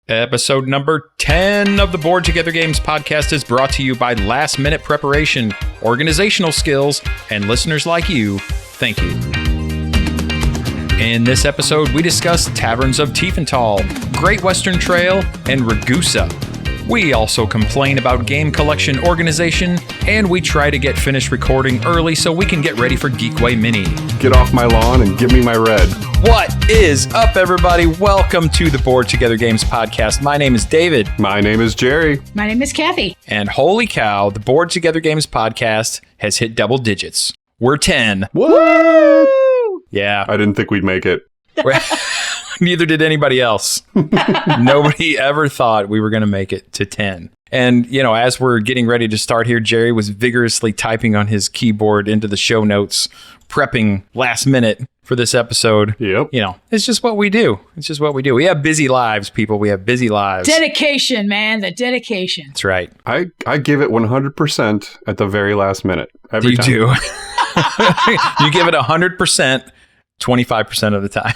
Episode number 10 of the Board Together Games podcast is brought to you by last minute preparation, organizational skills, and listeners like you. Thank you. In this episode, we discuss Taverns of Tiefenthal, Great Western Trail, and Ragusa. We also complain about game collection organization, and we try to get finished recording early so we can get ready for Geekway Mini. Get off my lawn and give me my red. What is up, everybody? Welcome to the Board Together Games podcast. My name is David. My name is Jerry. My name is Kathy. And holy cow, the Board Together Games podcast has hit double digits. We're 10. What? Yeah. I didn't think we'd make it. Neither did anybody else. Nobody ever thought we were going to make it to 10. And, you know, as we're getting ready to start here, Jerry was vigorously typing on his keyboard into the show notes, prepping last minute for this episode. Yep. You know, it's just what we do. It's just what we do. We have busy lives, people. We have busy lives. Dedication, man. The dedication. That's right. I give it 100% at the very last minute. Every time. You do. You give it 100%, 25% of the time.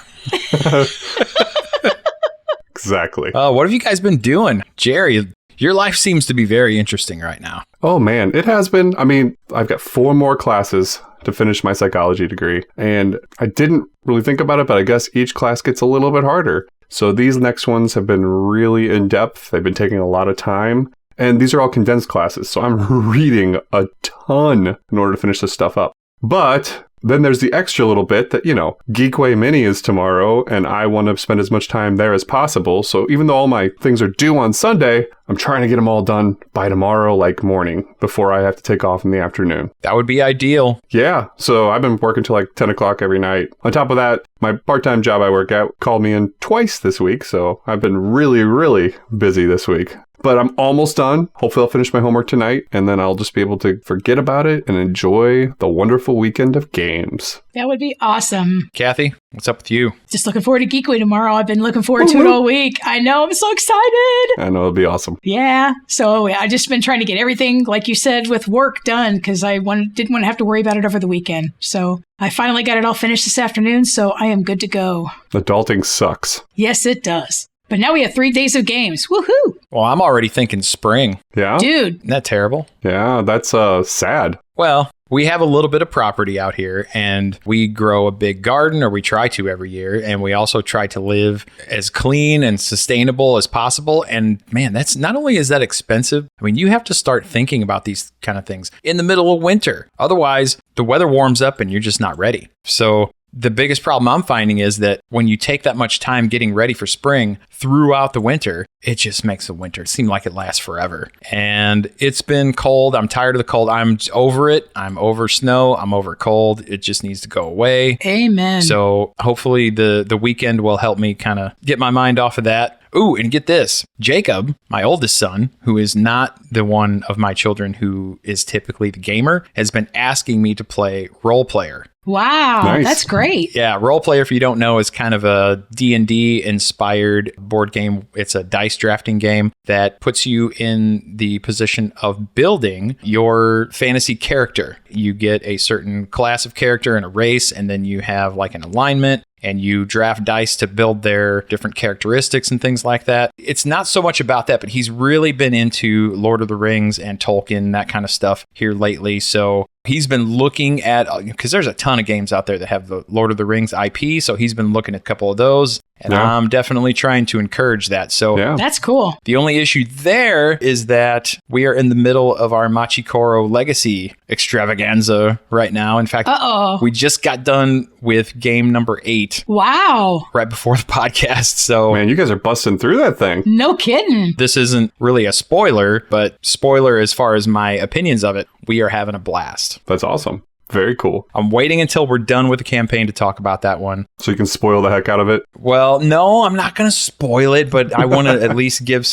Exactly. What have you guys been doing? Jerry, your life seems to be very interesting right now. Oh, man. It has been. I mean, I've got 4 more classes to finish my psychology degree. And I didn't really think about it, but I guess each class gets a little bit harder. So these next ones have been really in-depth. They've been taking a lot of time. And these are all condensed classes. So I'm reading a ton in order to finish this stuff up. But then there's the extra little bit that, you know, Geekway Mini is tomorrow, and I want to spend as much time there as possible. So even though all my things are due on Sunday, I'm trying to get them all done by tomorrow, like morning, before I have to take off in the afternoon. That would be ideal. Yeah. So I've been working till like 10 o'clock every night. On top of that, my part-time job I work at called me in twice this week. So I've been really, really busy this week. But I'm almost done. Hopefully I'll finish my homework tonight, and then I'll just be able to forget about it and enjoy the wonderful weekend of games. That would be awesome. Kathy, what's up with you? Just looking forward to Geekway tomorrow. I've been looking forward to it all week. I know. I'm so excited. I know. It'll be awesome. Yeah. So I just been trying to get everything, like you said, with work done because I didn't want to have to worry about it over the weekend. So I finally got it all finished this afternoon, so I am good to go. Adulting sucks. Yes, it does. But now we have 3 days of games. Woohoo! Well, I'm already thinking spring. Yeah? Dude. Isn't that terrible? Yeah, that's sad. Well, we have a little bit of property out here, and we grow a big garden, or we try to every year, and we also try to live as clean and sustainable as possible. And man, that's not only is that expensive, I mean, you have to start thinking about these kind of things in the middle of winter. Otherwise, the weather warms up and you're just not ready. So the biggest problem I'm finding is that when you take that much time getting ready for spring throughout the winter, it just makes the winter seem like it lasts forever. And it's been cold. I'm tired of the cold. I'm over it. I'm over snow. I'm over cold. It just needs to go away. Amen. So hopefully the weekend will help me kind of get my mind off of that. Ooh, and get this. Jacob, my oldest son, who is not the one of my children who is typically the gamer, has been asking me to play Role Player. Wow, Nice. That's great. Yeah, Role Player, if you don't know, is kind of a D&D inspired board game. It's a dice drafting game that puts you in the position of building your fantasy character. You get a certain class of character and a race, and then you have like an alignment, and you draft dice to build their different characteristics and things like that. It's not so much about that, but he's really been into Lord of the Rings and Tolkien, that kind of stuff here lately. So he's been looking at, because there's a ton of games out there that have the Lord of the Rings IP. So he's been looking at a couple of those. And Yeah. I'm definitely trying to encourage that. So Yeah. That's cool. the only issue there is that we are in the middle of our Machikoro Legacy extravaganza right now. In fact, Uh-oh. we just got done with game number 8 Wow. right before the podcast. So Man, you guys are busting through that thing. No kidding. this isn't really a spoiler, but spoiler as far as my opinions of it, we are having a blast. That's awesome. Very cool. I'm waiting until we're done with the campaign to talk about that one. So you can spoil the heck out of it. Well, no, I'm not going to spoil it, but I want to at least give,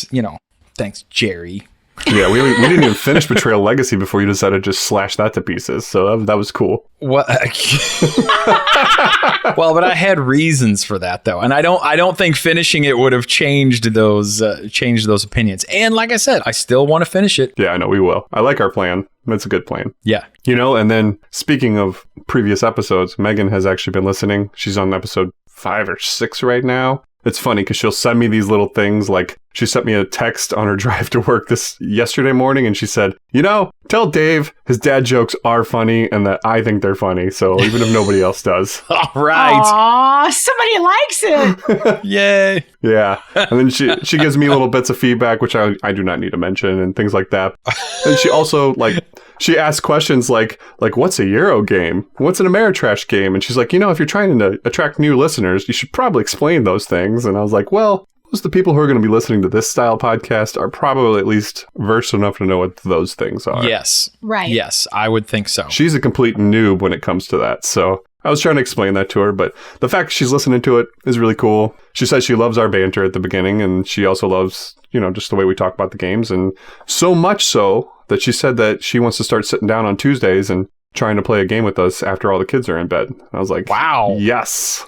thanks, Jerry. Yeah, we didn't even finish Betrayal Legacy before you decided to just slash that to pieces. So that was cool. What? Well, but I had reasons for that, though, and I don't think finishing it would have changed those opinions. And like I said, I still want to finish it. Yeah, I know we will. I like our plan. That's a good plan. Yeah. And then speaking of previous episodes, Megan has actually been listening. She's on episode 5 or 6 right now. It's funny because she'll send me these little things like She sent me a text on her drive to work yesterday morning, and she said, tell Dave his dad jokes are funny and that I think they're funny. So even if nobody else does. All right. Aw, somebody likes it. Yay. Yeah. And then she gives me little bits of feedback, which I do not need to mention and things like that. And she also she asks questions like what's a Euro game? What's an Ameritrash game? And she's like, if you're trying to attract new listeners, you should probably explain those things. And I was like, well, most of the people who are going to be listening to this style podcast are probably at least versed enough to know what those things are. Yes. Right. Yes, I would think so. She's a complete noob when it comes to that. So I was trying to explain that to her, but the fact she's listening to it is really cool. She says she loves our banter at the beginning, and she also loves, just the way we talk about the games. And so much so that she said that she wants to start sitting down on Tuesdays and trying to play a game with us after all the kids are in bed. I was like, wow. Yes.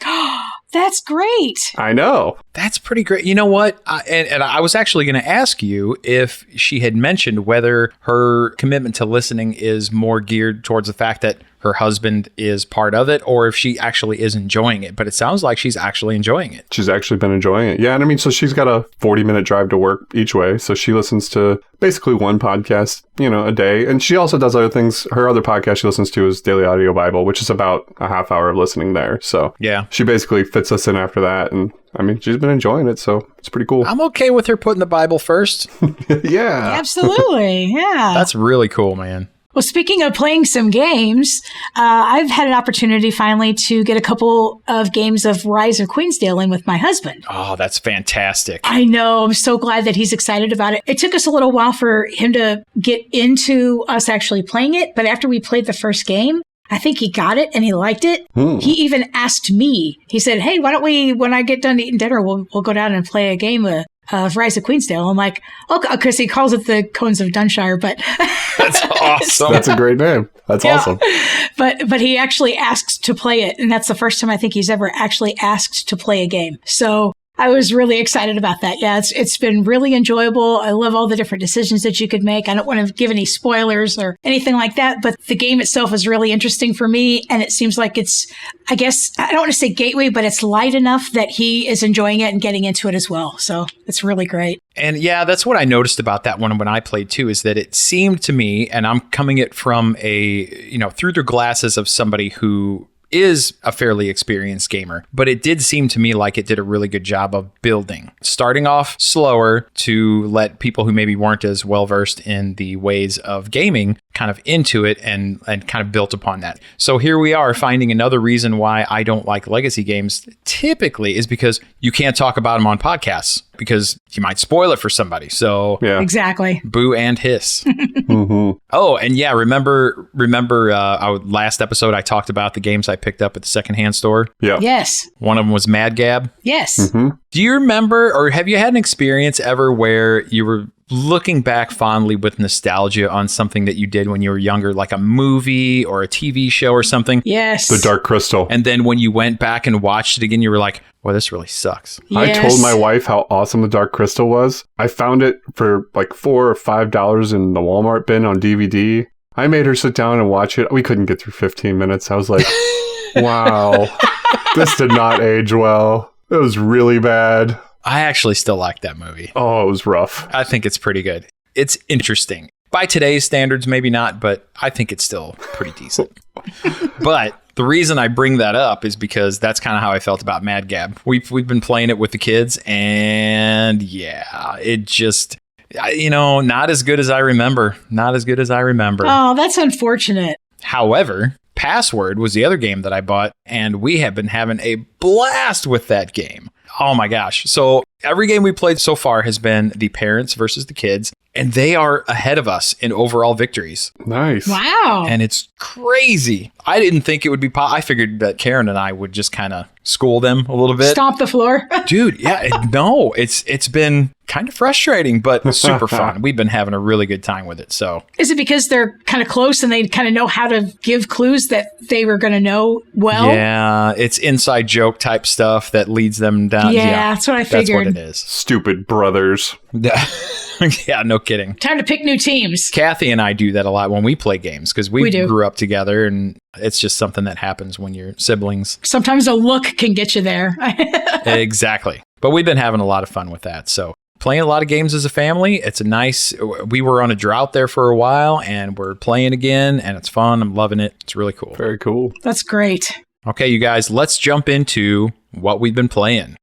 That's great. I know. That's pretty great. You know what? And I was actually going to ask you if she had mentioned whether her commitment to listening is more geared towards the fact that her husband is part of it, or if she actually is enjoying it. But it sounds like she's actually enjoying it. She's actually been enjoying it. Yeah. And so she's got a 40-minute drive to work each way. So she listens to basically one podcast, a day. And she also does other things. Her other podcast she listens to is Daily Audio Bible, which is about a half hour of listening there. So yeah, she basically fits us in after that. And she's been enjoying it. So it's pretty cool. I'm okay with her putting the Bible first. Yeah. Absolutely. Yeah. That's really cool, man. Well, speaking of playing some games, I've had an opportunity finally to get a couple of games of Rise of Queensdale in with my husband. Oh, that's fantastic. I know. I'm so glad that he's excited about it. It took us a little while for him to get into us actually playing it, but after we played the first game, I think he got it and he liked it. He even asked me, he said, hey, why don't we, when I get done eating dinner, we'll go down and play a game of Rise of Queensdale. I'm like, okay, because he calls it the Cones of Dunshire, but that's awesome. That's a great name. That's awesome. But he actually asked to play it, and that's the first time I think he's ever actually asked to play a game. So I was really excited about that. Yeah, it's been really enjoyable. I love all the different decisions that you could make. I don't want to give any spoilers or anything like that, but the game itself is really interesting for me. And it seems like it's, I guess, I don't want to say gateway, but it's light enough that he is enjoying it and getting into it as well. So it's really great. And yeah, that's what I noticed about that one when I played too, is that it seemed to me, and I'm coming it from through the glasses of somebody who is a fairly experienced gamer, but it did seem to me like it did a really good job of building, starting off slower to let people who maybe weren't as well versed in the ways of gaming kind of into it and kind of built upon that. So here we are finding another reason why I don't like legacy games typically is because you can't talk about them on podcasts because you might spoil it for somebody. So yeah, exactly. Boo and hiss. Mm-hmm. Oh, and yeah, remember our last episode I talked about the games I picked up at the secondhand store? Yeah. Yes. One of them was Mad Gab. Yes. Mm-hmm. Do you remember, or have you had an experience ever where you were looking back fondly with nostalgia on something that you did when you were younger, like a movie or a TV show or something? Yes. The Dark Crystal. And then when you went back and watched it again, you were like, well, this really sucks. Yes. I told my wife how awesome The Dark Crystal was. I found it for like $4 or $5 in the Walmart bin on DVD. I made her sit down and watch it. We couldn't get through 15 minutes. I was like, wow, this did not age well. It was really bad. I actually still like that movie. Oh, it was rough. I think it's pretty good. It's interesting. By today's standards, maybe not, but I think it's still pretty decent. But the reason I bring that up is because that's kind of how I felt about Mad Gab. We've been playing it with the kids, and yeah, it just, not as good as I remember. Not as good as I remember. Oh, that's unfortunate. However, Password was the other game that I bought, and we have been having a blast with that game. Oh my gosh. So every game we played so far has been the parents versus the kids, and they are ahead of us in overall victories. Nice. Wow. And it's crazy. I didn't think it would be I figured that Karen and I would just kind of school them a little bit. Stomp the floor. Dude, yeah, no, it's been kind of frustrating, but super fun. We've been having a really good time with it. So is it because they're kind of close and they kind of know how to give clues that they were going to know well? Yeah, it's inside joke type stuff that leads them down. Yeah, that's what I figured. That's what it is. Stupid brothers. Yeah, no kidding. Time to pick new teams. Kathy and I do that a lot when we play games because we do. Grew up together, and it's just something that happens when you're siblings. Sometimes a look can get you there. Exactly. But we've been having a lot of fun with that. So playing a lot of games as a family. It's a nice, we were on a drought there for a while and we're playing again and it's fun. I'm loving it. It's really cool. Very cool. That's great. Okay, you guys, let's jump into what we've been playing.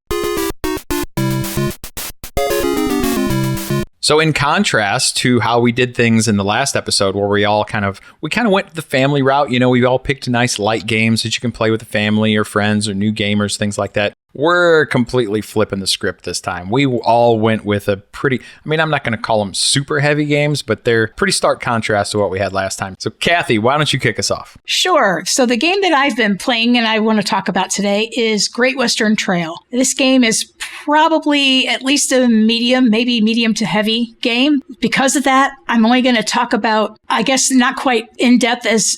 So in contrast to how we did things in the last episode where we kind of went the family route, we all picked nice light games that you can play with the family or friends or new gamers, things like that. We're completely flipping the script this time. We all went with a pretty, I'm not going to call them super heavy games, but they're pretty stark contrast to what we had last time. So Kathy, why don't you kick us off? Sure. So the game that I've been playing and I want to talk about today is Great Western Trail. This game is probably at least a medium, maybe medium to heavy game. Because of that, I'm only going to talk about, I guess, not quite in depth as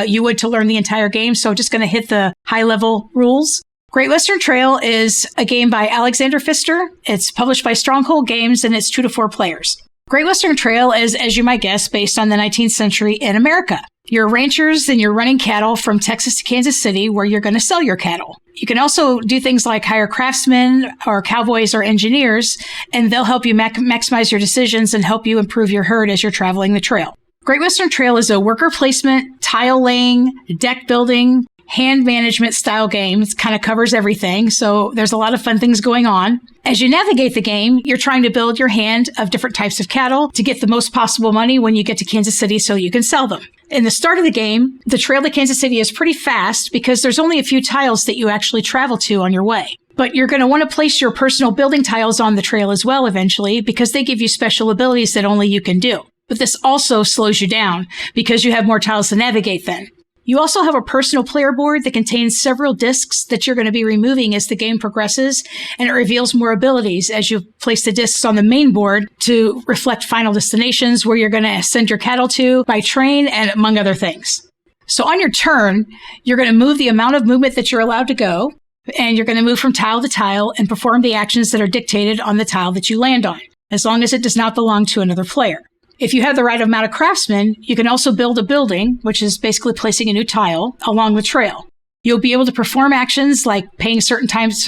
you would to learn the entire game. So just going to hit the high level rules. Great Western Trail is a game by Alexander Pfister. It's published by Stronghold Games, and it's 2 to 4 players. Great Western Trail is, as you might guess, based on the 19th century in America. You're ranchers and you're running cattle from Texas to Kansas City where you're going to sell your cattle. You can also do things like hire craftsmen or cowboys or engineers, and they'll help you maximize your decisions and help you improve your herd as you're traveling the trail. Great Western Trail is a worker placement, tile laying, deck building, hand management style game. It kind of covers everything. So there's a lot of fun things going on. As you navigate the game, you're trying to build your hand of different types of cattle to get the most possible money when you get to Kansas City so you can sell them. In the start of the game, the trail to Kansas City is pretty fast because there's only a few tiles that you actually travel to on your way. But you're going to want to place your personal building tiles on the trail as well eventually because they give you special abilities that only you can do. But this also slows you down because you have more tiles to navigate then. You also have a personal player board that contains several discs that you're going to be removing as the game progresses, and it reveals more abilities as you place the discs on the main board to reflect final destinations where you're going to send your cattle to by train and among other things. So on your turn, you're going to move the amount of movement that you're allowed to go, and you're going to move from tile to tile and perform the actions that are dictated on the tile that you land on, as long as it does not belong to another player. If you have the right amount of craftsmen, you can also build a building, which is basically placing a new tile along the trail. You'll be able to perform actions like paying certain types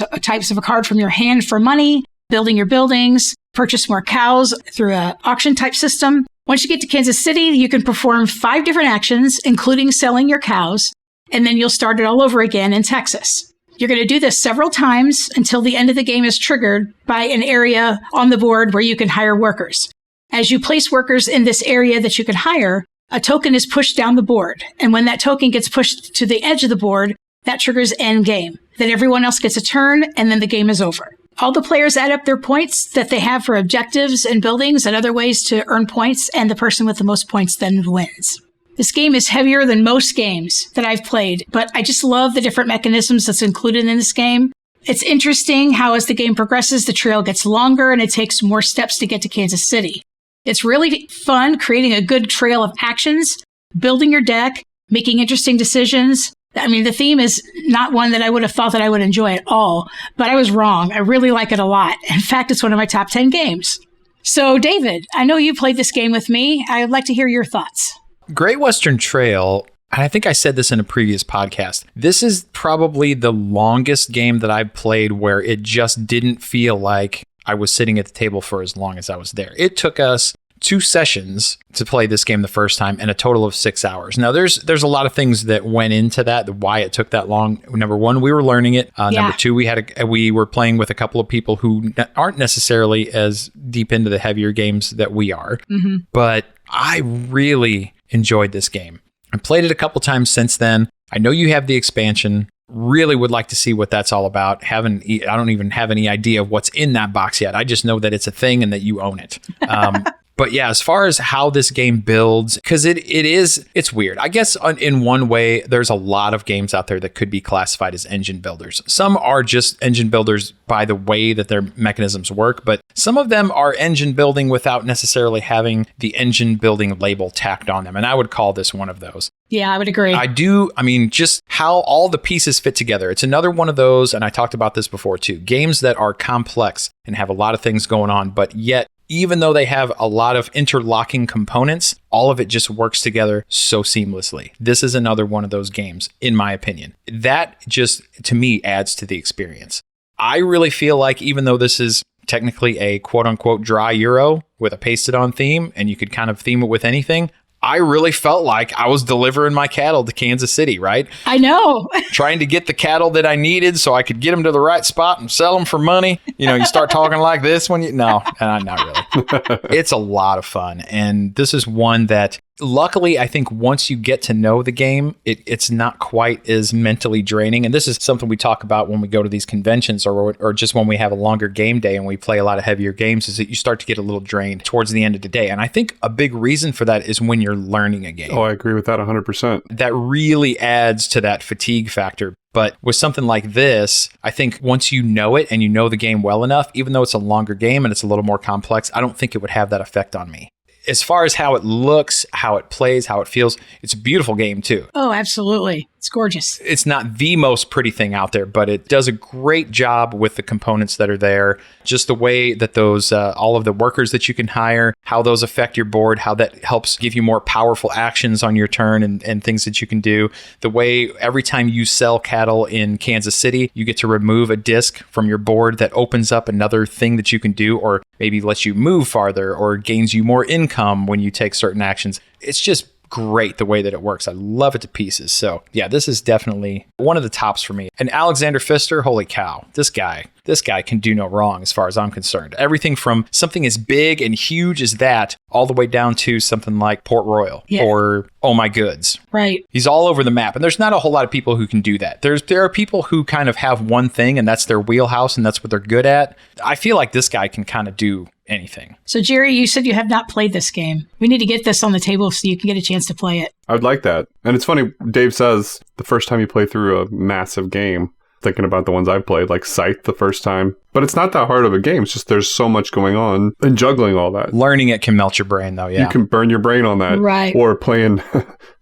of a card from your hand for money, building your buildings, purchase more cows through an auction type system. Once you get to Kansas City, you can perform 5 different actions, including selling your cows, and then you'll start it all over again in Texas. You're going to do this several times until the end of the game is triggered by an area on the board where you can hire workers. As you place workers in this area that you can hire, a token is pushed down the board. And when that token gets pushed to the edge of the board, that triggers end game. Then everyone else gets a turn, and then the game is over. All the players add up their points that they have for objectives and buildings and other ways to earn points, and the person with the most points then wins. This game is heavier than most games that I've played, but I just love the different mechanisms that's included in this game. It's interesting how as the game progresses, the trail gets longer and it takes more steps to get to Kansas City. It's really fun creating a good trail of actions, building your deck, making interesting decisions. The theme is not one that I would have thought that I would enjoy at all, but I was wrong. I really like it a lot. In fact, it's one of my top 10 games. So, David, I know you played this game with me. I'd like to hear your thoughts. Great Western Trail, and I think I said this in a previous podcast, this is probably the longest game that I've played where it just didn't feel like I was sitting at the table for as long as I was there. It took us 2 sessions to play this game the first time and a total of 6 hours. Now, there's a lot of things that went into that, why it took that long. Number 1, we were learning it. Number 2, we were playing with a couple of people who aren't necessarily as deep into the heavier games that we are. Mm-hmm. But I really enjoyed this game. I played it a couple times since then. I know you have the expansion. Really would like to see what that's all about. I don't even have any idea of what's in that box yet. I just know that it's a thing and that you own it. But yeah, as far as how this game builds, because it's weird. I guess in one way, there's a lot of games out there that could be classified as engine builders. Some are just engine builders by the way that their mechanisms work, but some of them are engine building without necessarily having the engine building label tacked on them. And I would call this one of those. Yeah, I would agree. Just how all the pieces fit together. It's another one of those, and I talked about this before too, games that are complex and have a lot of things going on, but yet, even though they have a lot of interlocking components, all of it just works together so seamlessly. This is another one of those games, in my opinion. That just, to me, adds to the experience. I really feel like even though this is technically a quote unquote dry Euro with a pasted on theme, and you could kind of theme it with anything. I really felt like I was delivering my cattle to Kansas City, right? I know. Trying to get the cattle that I needed so I could get them to the right spot and sell them for money. You start talking like this when no, not really. It's a lot of fun. And this is one that luckily, I think once you get to know the game, it's not quite as mentally draining. And this is something we talk about when we go to these conventions or just when we have a longer game day and we play a lot of heavier games, is that you start to get a little drained towards the end of the day. And I think a big reason for that is when you're learning a game. Oh, I agree with that 100%. That really adds to that fatigue factor. But with something like this, I think once you know it and you know the game well enough, even though it's a longer game and it's a little more complex, I don't think it would have that effect on me. As far as how it looks, how it plays, how it feels, it's a beautiful game too. Oh, absolutely. It's gorgeous. It's not the most pretty thing out there, but it does a great job with the components that are there. Just the way that those, all of the workers that you can hire, how those affect your board, how that helps give you more powerful actions on your turn and things that you can do. The way every time you sell cattle in Kansas City, you get to remove a disc from your board that opens up another thing that you can do, or maybe lets you move farther or gains you more income when you take certain actions. It's just great the way that it works. I love it to pieces. So yeah, this is definitely one of the tops for me. And Alexander Pfister, holy cow, this guy can do no wrong as far as I'm concerned. Everything from something as big and huge as that, all the way down to something like Port Royal or Oh My Goods. Right. He's all over the map. And there's not a whole lot of people who can do that. There are people who kind of have one thing and that's their wheelhouse and that's what they're good at. I feel like this guy can kind of do anything. So Jerry, you said you have not played this game. We need to get this on the table so you can get a chance to play it. I would like that. And it's funny, Dave says the first time you play through a massive game, thinking about the ones I've played, like Scythe the first time. But it's not that hard of a game. It's just there's so much going on and juggling all that. Learning it can melt your brain, though, yeah. You can burn your brain on that. Right. Or playing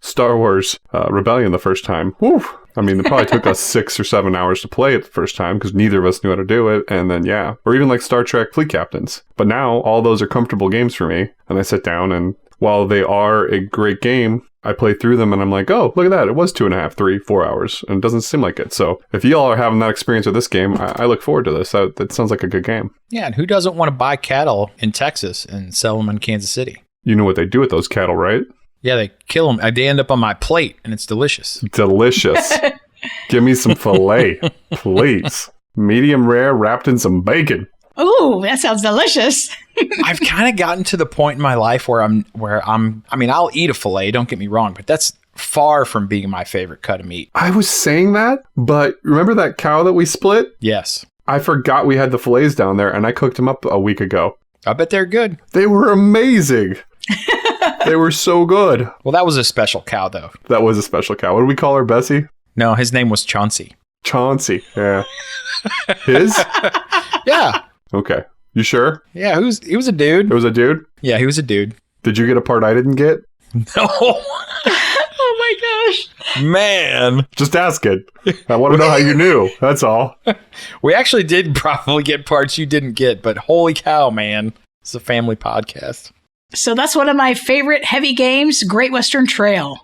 Star Wars Rebellion the first time. Woo! I mean, it probably took us 6 or 7 hours to play it the first time because neither of us knew how to do it. And then, yeah. Or even like Star Trek Fleet Captains. But now all those are comfortable games for me. And I sit down and while they are a great game, I play through them and I'm like, oh, look at that. It was 2.5, 3, 4 hours. And it doesn't seem like it. So if y'all are having that experience with this game, I look forward to this. That sounds like a good game. Yeah, and who doesn't want to buy cattle in Texas and sell them in Kansas City? You know what they do with those cattle, right? Yeah, they kill them. They end up on my plate and it's delicious. Delicious. Give me some filet, please. Medium rare wrapped in some bacon. Ooh, that sounds delicious. I've kind of gotten to the point in my life where I'll eat a filet, don't get me wrong, but that's far from being my favorite cut of meat. I was saying that, but remember that cow that we split? Yes. I forgot we had the fillets down there and I cooked them up a week ago. I bet they're good. They were amazing. They were so good. Well, that was a special cow, though. That was a special cow. What did we call her, Bessie? No, his name was Chauncey. Chauncey, yeah. His? Yeah. Okay. You sure? Yeah, he was a dude. It was a dude? Yeah, he was a dude. Did you get a part I didn't get? No. Oh my gosh. Man. Just ask it. I want to know how you knew. That's all. We actually did probably get parts you didn't get, but holy cow, man. It's a family podcast. So that's one of my favorite heavy games, Great Western Trail.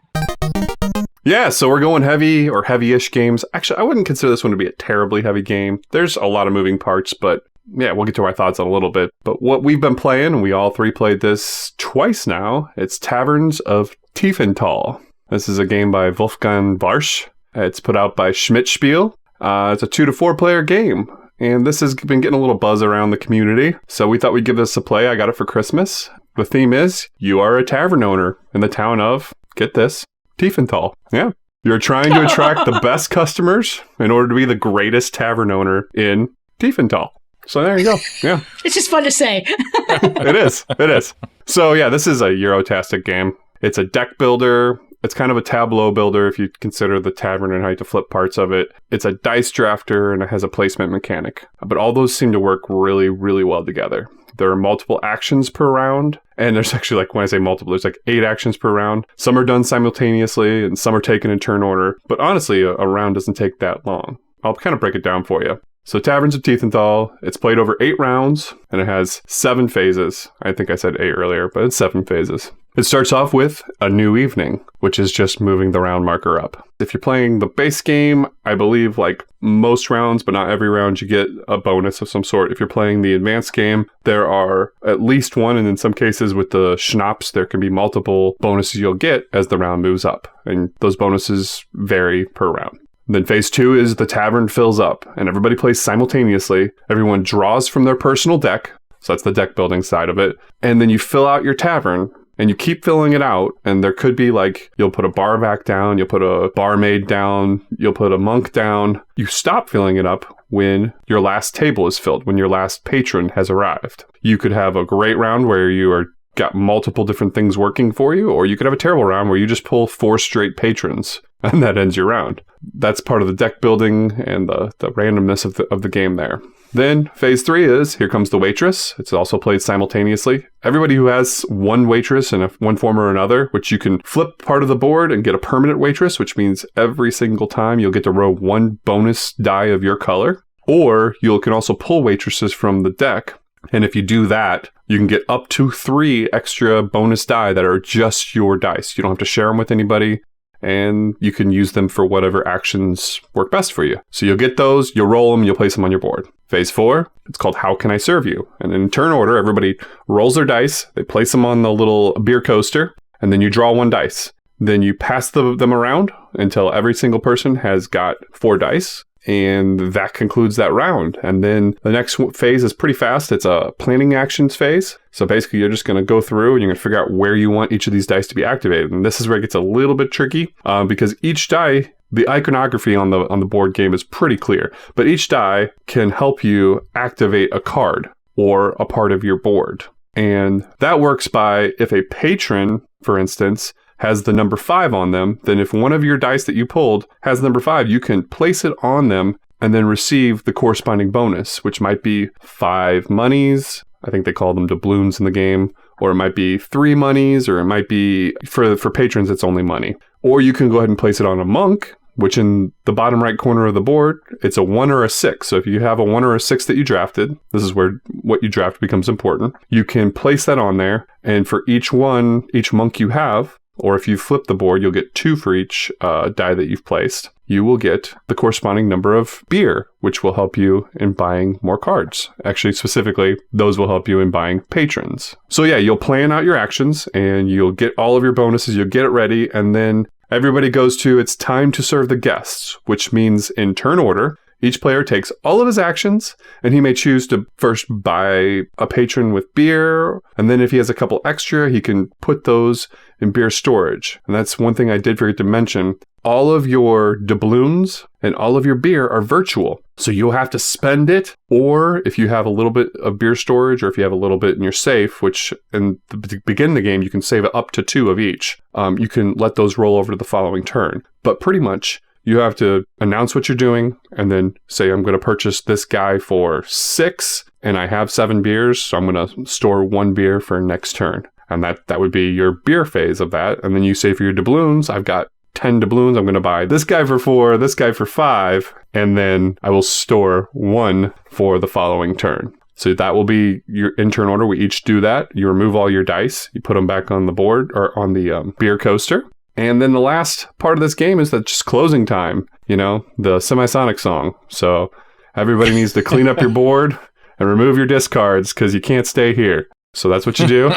Yeah, so we're going heavy or heavy-ish games. Actually, I wouldn't consider this one to be a terribly heavy game. There's a lot of moving parts, but yeah, we'll get to our thoughts on a little bit. But what we've been playing, and we all three played this twice now, it's Taverns of Tiefenthal. This is a game by Wolfgang Warsch. It's put out by Schmidt-Spiel. It's a 2 to 4 player game. And this has been getting a little buzz around the community. So we thought we'd give this a play. I got it for Christmas. The theme is, you are a tavern owner in the town of, get this, Tiefenthal. Yeah. You're trying to attract the best customers in order to be the greatest tavern owner in Tiefenthal. So there you go. Yeah. It's just fun to say. It is. It is. So yeah, this is a Eurotastic game. It's a deck builder. It's kind of a tableau builder if you consider the tavern and how you have to flip parts of it. It's a dice drafter and it has a placement mechanic. But all those seem to work really, really well together. There are multiple actions per round. And there's actually, like, when I say multiple, there's like 8 actions per round. Some are done simultaneously and some are taken in turn order. But honestly, a round doesn't take that long. I'll kind of break it down for you. So Taverns of Tiefenthal, it's played over 8 rounds and it has 7 phases. I think I said 8 earlier, but it's 7 phases. It starts off with a new evening, which is just moving the round marker up. If you're playing the base game, I believe like most rounds, but not every round, you get a bonus of some sort. If you're playing the advanced game, there are at least one, and in some cases with the schnapps, there can be multiple bonuses you'll get as the round moves up. And those bonuses vary per round. Then phase 2 is the tavern fills up, and everybody plays simultaneously. Everyone draws from their personal deck, so that's the deck building side of it. And then you fill out your tavern, and you keep filling it out, and there could be like, you'll put a barvac down, you'll put a barmaid down, you'll put a monk down. You stop filling it up when your last table is filled, when your last patron has arrived. You could have a great round where you are got multiple different things working for you, or you could have a terrible round where you just pull 4 straight patrons, and that ends your round. That's part of the deck building and the randomness of the game there. Then phase 3 is, here comes the waitress. It's also played simultaneously. Everybody who has one waitress in one form or another, which you can flip part of the board and get a permanent waitress, which means every single time you'll get to roll 1 bonus die of your color. Or you can also pull waitresses from the deck. And if you do that, you can get up to 3 extra bonus die that are just your dice. You don't have to share them with anybody. And you can use them for whatever actions work best for you. So you'll get those, you'll roll them, you'll place them on your board. Phase 4, it's called How Can I Serve You? And in turn order, everybody rolls their dice, they place them on the little beer coaster, and then you draw 1 dice. Then you pass them around until every single person has got 4 dice. And that concludes that round. And then the next phase is pretty fast. It's a planning actions phase. So basically, you're just going to go through and you're going to figure out where you want each of these dice to be activated. And this is where it gets a little bit tricky because each die, the iconography on the board game is pretty clear. But each die can help you activate a card or a part of your board. And that works by if a patron, for instance, has the number 5 on them, then if one of your dice that you pulled has number 5, you can place it on them and then receive the corresponding bonus, which might be 5 monies. I think they call them doubloons in the game. Or it might be 3 monies, or it might be, for patrons, it's only money. Or you can go ahead and place it on a monk, which in the bottom right corner of the board, it's a 1 or a 6. So if you have a 1 or a 6 that you drafted, this is where what you draft becomes important. You can place that on there, and for each monk you have, or if you flip the board, you'll get 2 for each die that you've placed. You will get the corresponding number of beer, which will help you in buying more cards. Actually, specifically, those will help you in buying patrons. So yeah, you'll plan out your actions, and you'll get all of your bonuses, you'll get it ready, and then everybody goes to, it's time to serve the guests, which means in turn order, each player takes all of his actions, and he may choose to first buy a patron with beer, and then if he has a couple extra, he can put those in beer storage. And that's one thing I did forget to mention. All of your doubloons and all of your beer are virtual. So you'll have to spend it, or if you have a little bit of beer storage, or if you have a little bit in your safe, which in the beginning of the game, you can save up to 2 of each. You can let those roll over to the following turn. But pretty much, you have to announce what you're doing and then say, I'm going to purchase this guy for 6 and I have 7 beers. So I'm going to store 1 beer for next turn. And that would be your beer phase of that. And then you say for your doubloons, I've got 10 doubloons. I'm going to buy this guy for 4, this guy for 5. And then I will store 1 for the following turn. So that will be your in turn order. We each do that. You remove all your dice. You put them back on the board or on the beer coaster. And then the last part of this game is that just closing time, the semisonic song. So everybody needs to clean up your board and remove your discards because you can't stay here. So that's what you do.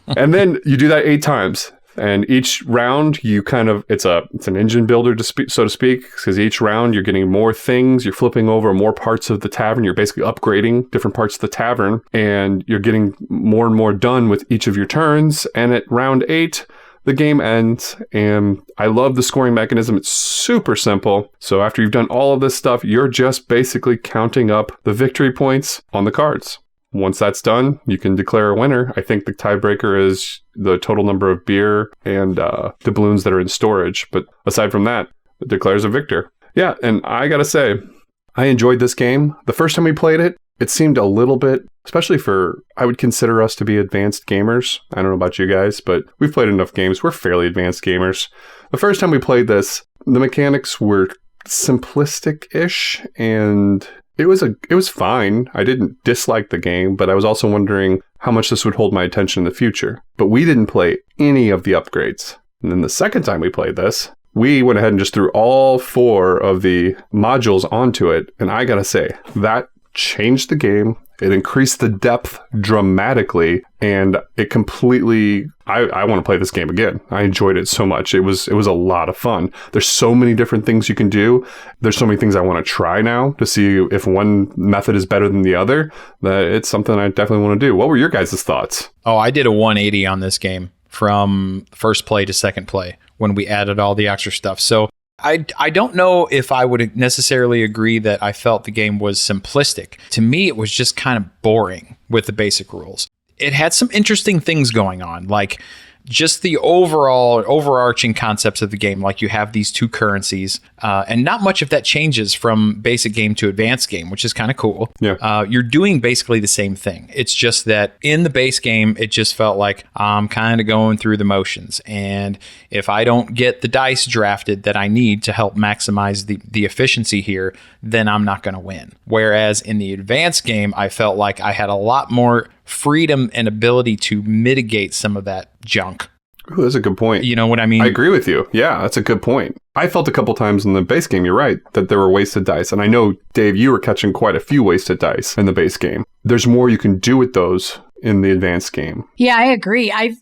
And then you do that 8 times. And each round, it's an engine builder, so to speak, because each round you're getting more things. You're flipping over more parts of the tavern. You're basically upgrading different parts of the tavern. And you're getting more and more done with each of your turns. And at round 8, the game ends, and I love the scoring mechanism. It's super simple. So after you've done all of this stuff, you're just basically counting up the victory points on the cards. Once that's done, you can declare a winner. I think the tiebreaker is the total number of beer and doubloons that are in storage. But aside from that, it declares a victor. Yeah, and I gotta say, I enjoyed this game. The first time we played it, it seemed a little bit, especially I would consider us to be advanced gamers. I don't know about you guys, but we've played enough games. We're fairly advanced gamers. The first time we played this, the mechanics were simplistic-ish, and It was fine. I didn't dislike the game, but I was also wondering how much this would hold my attention in the future. But we didn't play any of the upgrades. And then the second time we played this, we went ahead and just threw all 4 of the modules onto it. And I gotta say, that changed the game. It increased the depth dramatically, and it completely... I want to play this game again. I enjoyed it so much. It was a lot of fun. There's so many different things you can do. There's so many things I want to try now to see if one method is better than the other. That it's something I definitely want to do. What were your guys' thoughts? Oh, I did a 180 on this game from first play to second play when we added all the extra stuff. So I don't know if I would necessarily agree that I felt the game was simplistic. To me, it was just kind of boring with the basic rules. It had some interesting things going on, like just the overarching concepts of the game. Like you have these 2 currencies, and not much of that changes from basic game to advanced game, which is kind of cool. Yeah. You're doing basically the same thing. It's just that in the base game, it just felt like I'm kind of going through the motions. And if I don't get the dice drafted that I need to help maximize the efficiency here, then I'm not going to win. Whereas in the advanced game, I felt like I had a lot more freedom and ability to mitigate some of that junk. Ooh, that's a good point. You know what I mean? I agree with you. Yeah, that's a good point. I felt a couple times in the base game, you're right, that there were wasted dice. And I know, Dave, you were catching quite a few wasted dice in the base game. There's more you can do with those in the advanced game. Yeah, I agree. I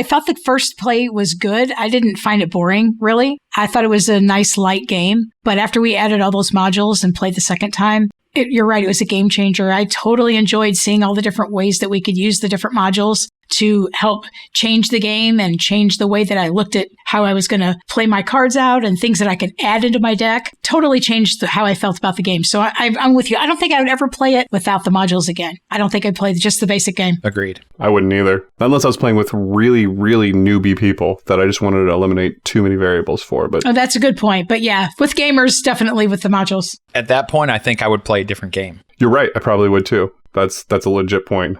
thought the first play was good. I didn't find it boring, really. I thought it was a nice light game. But after we added all those modules and played the second time, you're right, it was a game changer. I totally enjoyed seeing all the different ways that we could use the different modules to help change the game and change the way that I looked at how I was going to play my cards out and things that I could add into my deck. Totally changed how I felt about the game. So I'm with you. I don't think I would ever play it without the modules again. I don't think I'd play just the basic game. Agreed. I wouldn't either. Unless I was playing with really, really newbie people that I just wanted to eliminate too many variables for. But oh, that's a good point. But yeah, with gamers, definitely with the modules. At that point, I think I would play a different game. You're right. I probably would too. That's a legit point.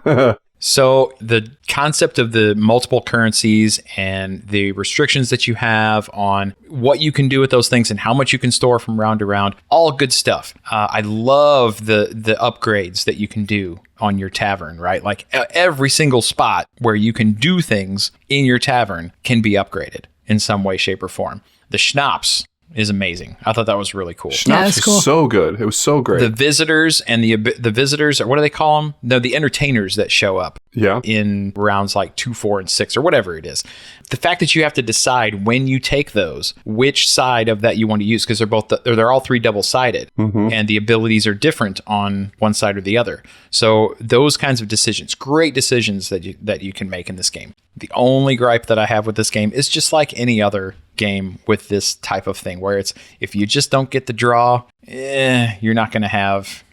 So the concept of the multiple currencies and the restrictions that you have on what you can do with those things and how much you can store from round to round, all good stuff. I love the upgrades that you can do on your tavern, right? Like every single spot where you can do things in your tavern can be upgraded in some way, shape, or form. The schnapps is amazing. I thought that was really cool. Schnapps was cool. So good. It was so great. The visitors and the visitors, or what do they call them? No, the entertainers that show up. Yeah. In rounds like 2, 4, and 6, or whatever it is. The fact that you have to decide when you take those, which side of that you want to use, because they're all 3 double-sided, and the abilities are different on one side or the other. So those kinds of decisions, great decisions that you can make in this game. The only gripe that I have with this game is just like any other game with this type of thing, where it's if you just don't get the draw, you're not going to have,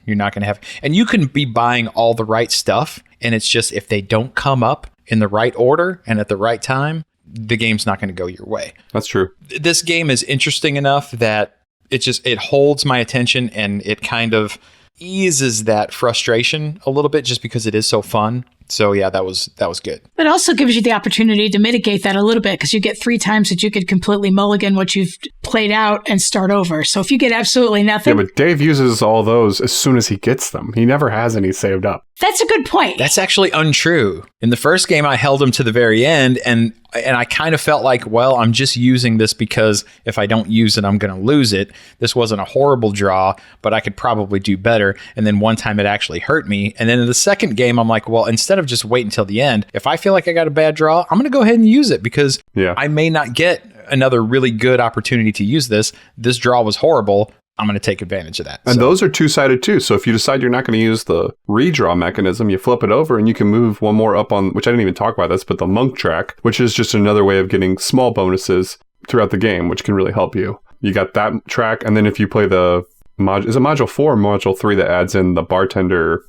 and you can be buying all the right stuff, and it's just if they don't come up in the right order and at the right time, the game's not going to go your way. That's true. This game is interesting enough that it holds my attention, and it kind of eases that frustration a little bit just because it is so fun. So yeah, that was good. It also gives you the opportunity to mitigate that a little bit, because you get 3 times that you could completely mulligan what you've played out and start over. So if you get absolutely nothing... Yeah, but Dave uses all those as soon as he gets them. He never has any saved up. That's a good point. That's actually untrue. In the first game, I held him to the very end, and I kind of felt like, well, I'm just using this because if I don't use it, I'm going to lose it. This wasn't a horrible draw, but I could probably do better. And then one time it actually hurt me. And then in the second game, I'm like, well, instead of just waiting until the end, if I feel like I got a bad draw, I'm going to go ahead and use it because I may not get another really good opportunity to use this. This draw was horrible. I'm going to take advantage of that. And those are 2-sided too. So if you decide you're not going to use the redraw mechanism, you flip it over and you can move one more up on, which I didn't even talk about this, but the monk track, which is just another way of getting small bonuses throughout the game, which can really help you. You got that track. And then if you play the is it module 4 or module 3 that adds in the bartender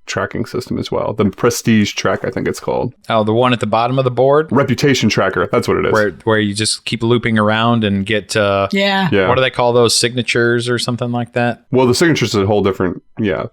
tracking system as well? The prestige track, I think it's called. Oh, the one at the bottom of the board? Reputation tracker. That's what it is. Where you just keep looping around and get, what do they call those? Signatures or something like that? Well, the signatures is a whole different,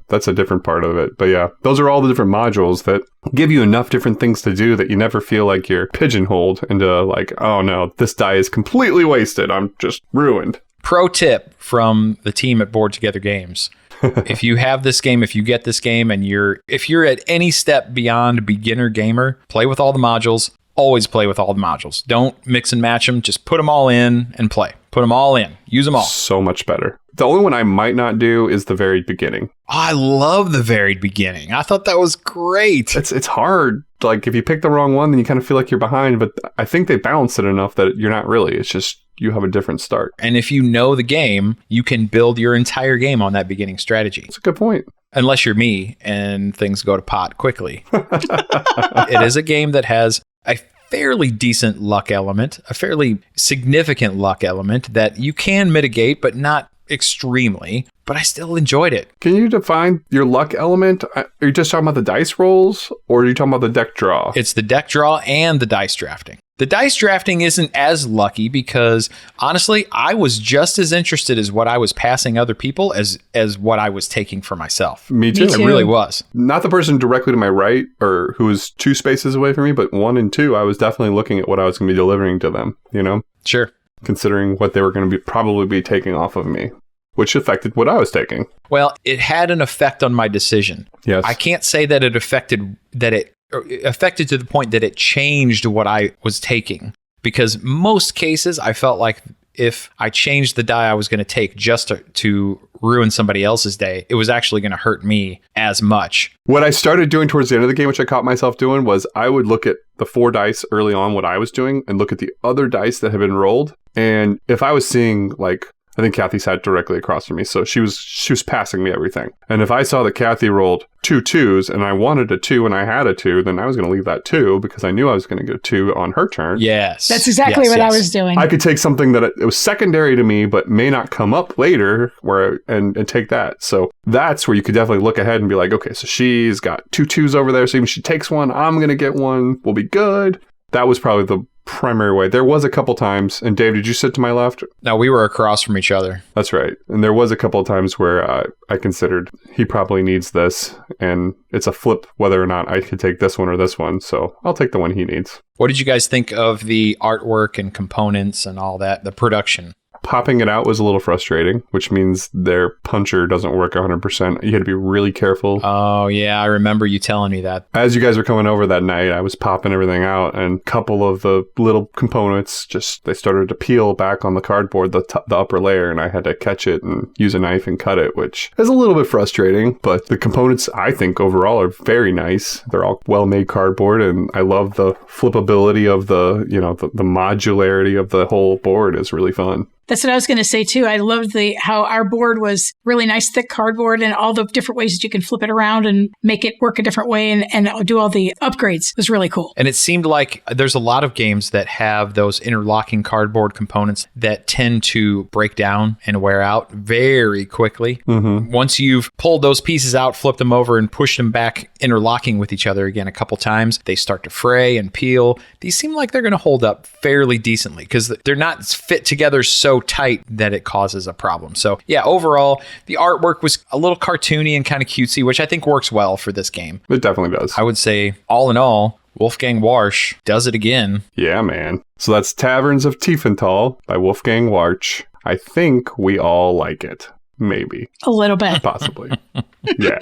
that's a different part of it. But yeah, those are all the different modules that give you enough different things to do that you never feel like you're pigeonholed into like, oh no, this die is completely wasted. I'm just ruined. Pro tip from the team at Board Together Games. If you have this game, if you get this game and if you're at any step beyond beginner gamer, play with all the modules. Always play with all the modules. Don't mix and match them. Just put them all in and play. Put them all in. Use them all. So much better. The only one I might not do is the very beginning. I love the very beginning. I thought that was great. It's hard. Like, if you pick the wrong one, then you kind of feel like you're behind. But I think they balanced it enough that you're not really. It's just you have a different start. And if you know the game, you can build your entire game on that beginning strategy. That's a good point. Unless you're me and things go to pot quickly. It is a game that has a fairly decent luck element, a fairly significant luck element that you can mitigate, but not extremely. But I still enjoyed it. Can you define your luck element? Are you just talking about the dice rolls, or are you talking about the deck draw? It's the deck draw and the dice drafting. The dice drafting isn't as lucky because, honestly, I was just as interested as what I was passing other people as what I was taking for myself. Me too. It really was. Not the person directly to my right or who was 2 spaces away from me, but 1 and 2, I was definitely looking at what I was going to be delivering to them, you know? Sure. Considering what they were going to probably be taking off of me, which affected what I was taking. Well, it had an effect on my decision. Yes. I can't say that it affected to the point that it changed what I was taking, because most cases I felt like if I changed the die I was going to take just to ruin somebody else's day, it was actually going to hurt me as much. What I started doing towards the end of the game, which I caught myself doing, was I would look at the 4 dice early on, what I was doing, and look at the other dice that had been rolled. And if I was seeing, like, I think Kathy sat directly across from me, so she was passing me everything. And if I saw that Kathy rolled 2 2s and I wanted a 2 and I had a 2, then I was going to leave that 2 because I knew I was going to go 2 on her turn. Yes. That's exactly what I was doing. I could take something that it was secondary to me but may not come up later and take that. So that's where you could definitely look ahead and be like, okay, so she's got 2 2s over there, so even if she takes one, I'm going to get one. We'll be good. That was probably the primary way. There was a couple times, and Dave, did you sit to my left? No, we were across from each other. That's right. And there was a couple of times where I considered he probably needs this, and it's a flip whether or not I could take this one or this one, so I'll take the one he needs. What did you guys think of the artwork and components and all that, the production? Popping it out was a little frustrating, which means their puncher doesn't work 100%. You had to be really careful. Oh, yeah. I remember you telling me that. As you guys were coming over that night, I was popping everything out, and a couple of the little components they started to peel back on the cardboard, the upper layer, and I had to catch it and use a knife and cut it, which is a little bit frustrating. But the components, I think, overall are very nice. They're all well-made cardboard, and I love the flippability of the modularity of the whole board is really fun. That's what I was going to say, too. I loved how our board was really nice, thick cardboard, and all the different ways that you can flip it around and make it work a different way and do all the upgrades. It was really cool. And it seemed like there's a lot of games that have those interlocking cardboard components that tend to break down and wear out very quickly. Mm-hmm. Once you've pulled those pieces out, flipped them over, and pushed them back interlocking with each other again a couple times, they start to fray and peel. These seem like they're going to hold up fairly decently because they're not fit together so tight that it causes a problem. So yeah, overall, the artwork was a little cartoony and kind of cutesy, which I think works well for this game. It definitely does. I would say, all in all, Wolfgang Warsch does it again. Yeah, man. So that's Taverns of Tiefenthal by Wolfgang Warsch. I think we all like it. Maybe. A little bit. Possibly. Yeah.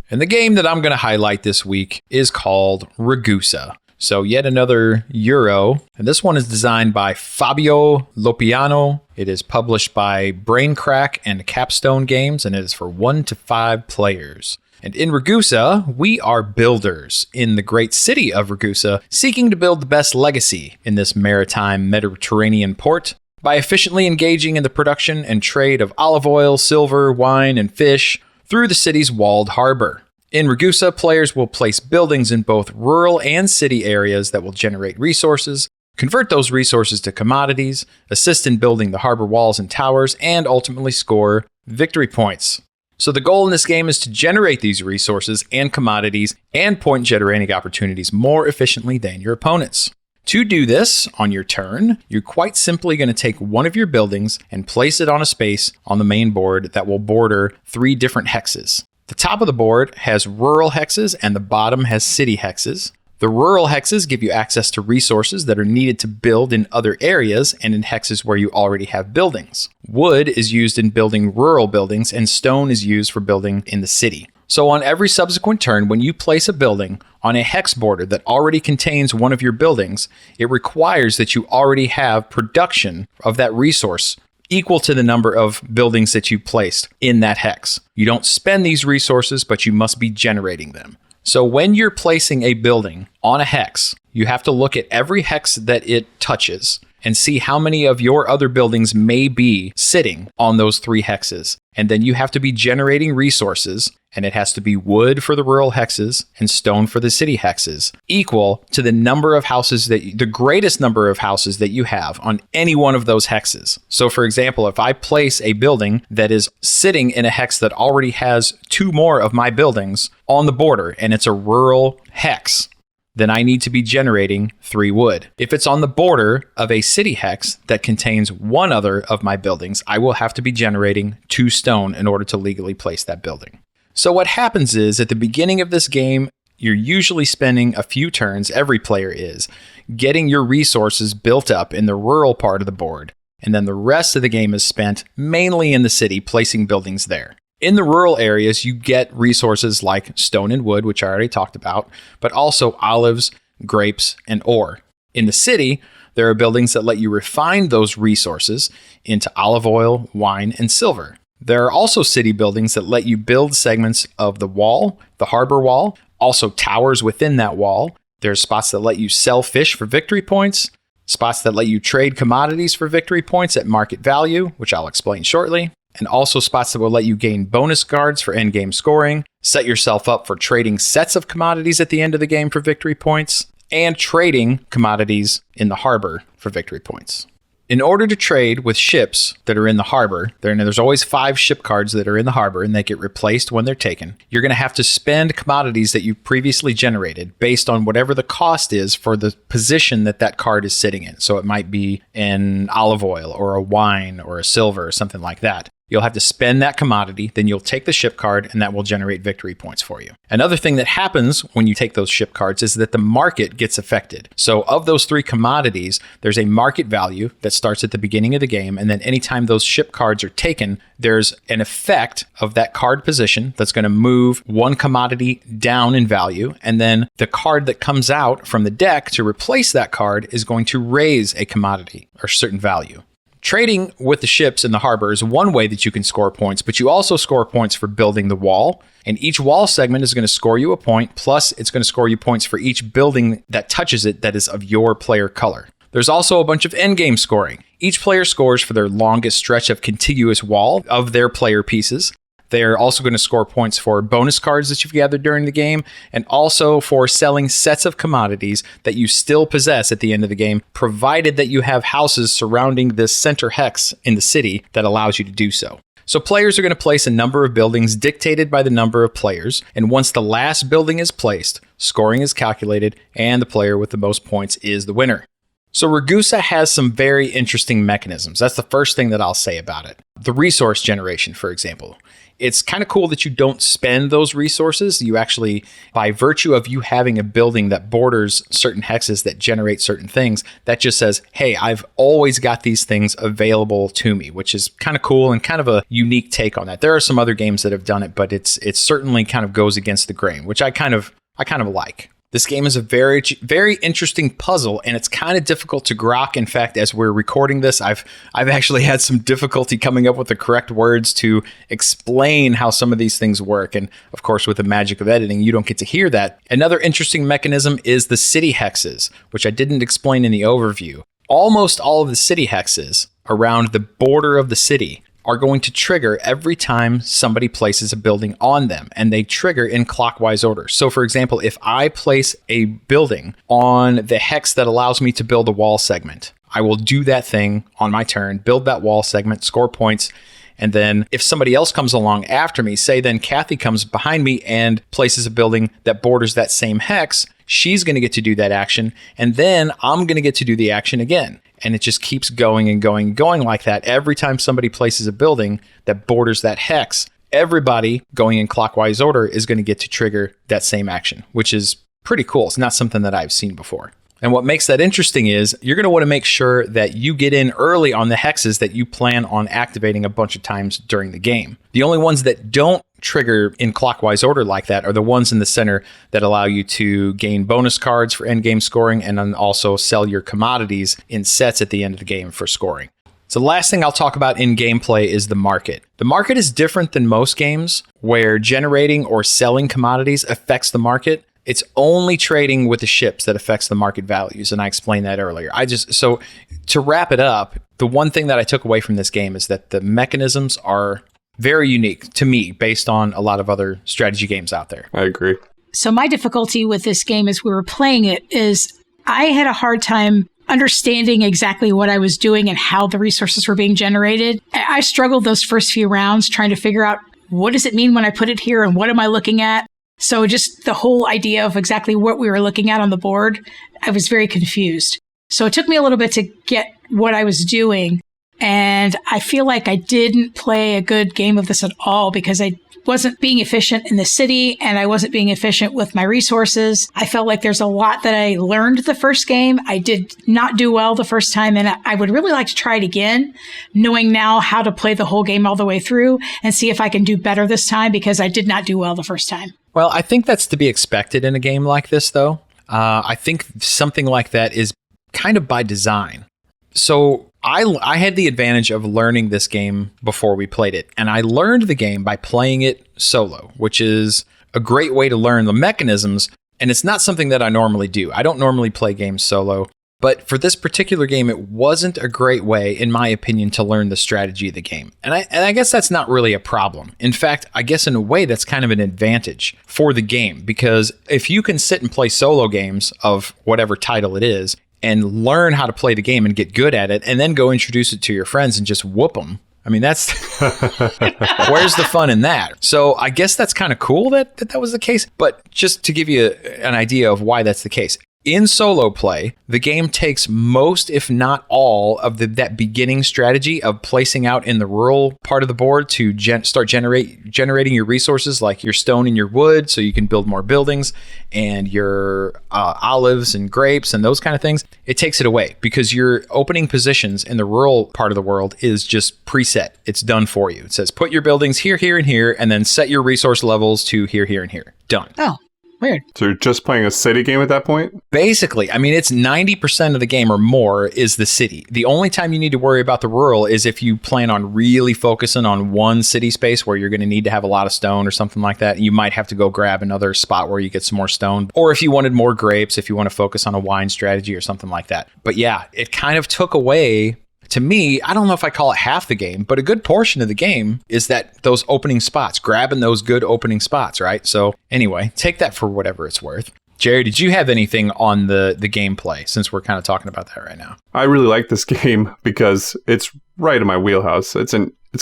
And the game that I'm going to highlight this week is called Ragusa. So yet another Euro, and this one is designed by Fabio Lopiano. It is published by Braincrack and Capstone Games, and it is for 1 to 5 players. And in Ragusa, we are builders in the great city of Ragusa, seeking to build the best legacy in this maritime Mediterranean port by efficiently engaging in the production and trade of olive oil, silver, wine, and fish through the city's walled harbor. In Ragusa, players will place buildings in both rural and city areas that will generate resources, convert those resources to commodities, assist in building the harbor walls and towers, and ultimately score victory points. So the goal in this game is to generate these resources and commodities and point generating opportunities more efficiently than your opponents. To do this on your turn, you're quite simply going to take one of your buildings and place it on a space on the main board that will border 3 different hexes. The top of the board has rural hexes and the bottom has city hexes. The rural hexes give you access to resources that are needed to build in other areas and in hexes where you already have buildings. Wood is used in building rural buildings, and stone is used for building in the city. So on every subsequent turn, when you place a building on a hex border that already contains one of your buildings, it requires that you already have production of that resource equal to the number of buildings that you placed in that hex. You don't spend these resources, but you must be generating them. So when you're placing a building on a hex, you have to look at every hex that it touches and see how many of your other buildings may be sitting on those 3 hexes. And then you have to be generating resources, and it has to be wood for the rural hexes and stone for the city hexes, equal to the number of houses the greatest number of houses that you have on any one of those hexes. So for example, if I place a building that is sitting in a hex that already has 2 more of my buildings on the border, and it's a rural hex, then I need to be generating 3 wood. If it's on the border of a city hex that contains 1 other of my buildings, I will have to be generating 2 stone in order to legally place that building. So what happens is, at the beginning of this game, you're usually spending a few turns, every player is, getting your resources built up in the rural part of the board, and then the rest of the game is spent mainly in the city, placing buildings there. In the rural areas, you get resources like stone and wood, which I already talked about, but also olives, grapes, and ore. In the city, there are buildings that let you refine those resources into olive oil, wine, and silver. There are also city buildings that let you build segments of the wall, the harbor wall, also towers within that wall. There's spots that let you sell fish for victory points, spots that let you trade commodities for victory points at market value, which I'll explain shortly, and also spots that will let you gain bonus cards for endgame scoring, set yourself up for trading sets of commodities at the end of the game for victory points, and trading commodities in the harbor for victory points. In order to trade with ships that are in the harbor, there's always 5 ship cards that are in the harbor and they get replaced when they're taken. You're going to have to spend commodities that you previously generated based on whatever the cost is for the position that that card is sitting in. So it might be an olive oil or a wine or a silver or something like that. You'll have to spend that commodity, then you'll take the ship card, and that will generate victory points for you. Another thing that happens when you take those ship cards is that the market gets affected. So of those 3 commodities, there's a market value that starts at the beginning of the game, and then anytime those ship cards are taken, there's an effect of that card position that's going to move one commodity down in value, and then the card that comes out from the deck to replace that card is going to raise a commodity or certain value. Trading with the ships in the harbor is one way that you can score points, but you also score points for building the wall. And each wall segment is going to score you a point, plus it's going to score you points for each building that touches it that is of your player color. There's also a bunch of endgame scoring. Each player scores for their longest stretch of contiguous wall of their player pieces. They're also going to score points for bonus cards that you've gathered during the game, and also for selling sets of commodities that you still possess at the end of the game, provided that you have houses surrounding this center hex in the city that allows you to do so. So players are going to place a number of buildings dictated by the number of players, and once the last building is placed, scoring is calculated, and the player with the most points is the winner. So Ragusa has some very interesting mechanisms. That's the first thing that I'll say about it. The resource generation, for example. It's kind of cool that you don't spend those resources. You actually, by virtue of you having a building that borders certain hexes that generate certain things, that just says, hey, I've always got these things available to me, which is kind of cool and kind of a unique take on that. There are some other games that have done it, but it certainly kind of goes against the grain, which I kind of like. This game is a very, very interesting puzzle, and it's kind of difficult to grok. In fact, as we're recording this, I've actually had some difficulty coming up with the correct words to explain how some of these things work. And of course, with the magic of editing, you don't get to hear that. Another interesting mechanism is the city hexes, which I didn't explain in the overview. Almost all of the city hexes around the border of the city are going to trigger every time somebody places a building on them, and they trigger in clockwise order. So for example, if I place a building on the hex that allows me to build a wall segment, I will do that thing on my turn, build that wall segment, score points, and then if somebody else comes along after me, say then Kathy comes behind me and places a building that borders that same hex, she's going to get to do that action, and then I'm going to get to do the action again. And it just keeps going and going and going like that. Every time somebody places a building that borders that hex, everybody going in clockwise order is going to get to trigger that same action, which is pretty cool. It's not something that I've seen before. And what makes that interesting is you're going to want to make sure that you get in early on the hexes that you plan on activating a bunch of times during the game. The only ones that don't trigger in clockwise order like that are the ones in the center that allow you to gain bonus cards for endgame scoring and then also sell your commodities in sets at the end of the game for scoring. So the last thing I'll talk about in gameplay is the market. The market is different than most games where generating or selling commodities affects the market. It's only trading with the ships that affects the market values, and I explained that earlier. So to wrap it up, the one thing that I took away from this game is that the mechanisms are very unique to me based on a lot of other strategy games out there. I agree. So my difficulty with this game as we were playing it is I had a hard time understanding exactly what I was doing and how the resources were being generated. I struggled those first few rounds trying to figure out what does it mean when I put it here and what am I looking at? So just the whole idea of exactly what we were looking at on the board, I was very confused. So it took me a little bit to get what I was doing. And I feel like I didn't play a good game of this at all because I wasn't being efficient in the city and I wasn't being efficient with my resources. I felt like there's a lot that I learned the first game. I did not do well the first time, and I would really like to try it again, knowing now how to play the whole game all the way through and see if I can do better this time because I did not do well the first time. Well, I think that's to be expected in a game like this, though. I think something like that is kind of by design. So I had the advantage of learning this game before we played it, and I learned the game by playing it solo, which is a great way to learn the mechanisms, and it's not something that I normally do. I don't normally play games solo, but for this particular game, it wasn't a great way, in my opinion, to learn the strategy of the game. And I guess that's not really a problem. In fact, I guess in a way, that's kind of an advantage for the game, because if you can sit and play solo games of whatever title it is, and learn how to play the game and get good at it, and then go introduce it to your friends and just whoop them. I mean, that's where's the fun in that? So I guess that's kind of cool that was the case. But just to give you an idea of why that's the case. In solo play, the game takes most, if not all, of that beginning strategy of placing out in the rural part of the board to start generating your resources, like your stone and your wood, so you can build more buildings, and your olives and grapes and those kind of things. It takes it away because your opening positions in the rural part of the world is just preset. It's done for you. It says put your buildings here, here, and here, and then set your resource levels to here, here, and here. Done. Oh. Weird. So you're just playing a city game at that point? Basically, I mean, it's 90% of the game or more is the city. The only time you need to worry about the rural is if you plan on really focusing on one city space where you're going to need to have a lot of stone or something like that. You might have to go grab another spot where you get some more stone. Or if you wanted more grapes, if you want to focus on a wine strategy or something like that. But yeah, it kind of took away... To me, I don't know if I call it half the game, but a good portion of the game is that those opening spots, grabbing those good opening spots, right? So anyway, take that for whatever it's worth. Jerry, did you have anything on the gameplay, since we're kind of talking about that right now? I really like this game because it's right in my wheelhouse. It's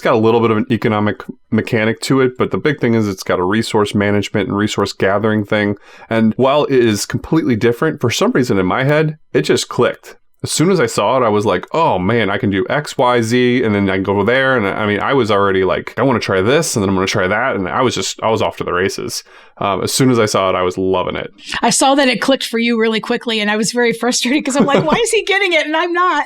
got a little bit of an economic mechanic to it, but the big thing is it's got a resource management and resource gathering thing. And while it is completely different, for some reason in my head, it just clicked. As soon as I saw it, I was like, oh man, I can do X, Y, Z, and then I can go there. And I mean, I was already like, I want to try this, and then I'm going to try that. And I was off to the races. As soon as I saw it, I was loving it. I saw that it clicked for you really quickly, and I was very frustrated because I'm like, why is he getting it and I'm not?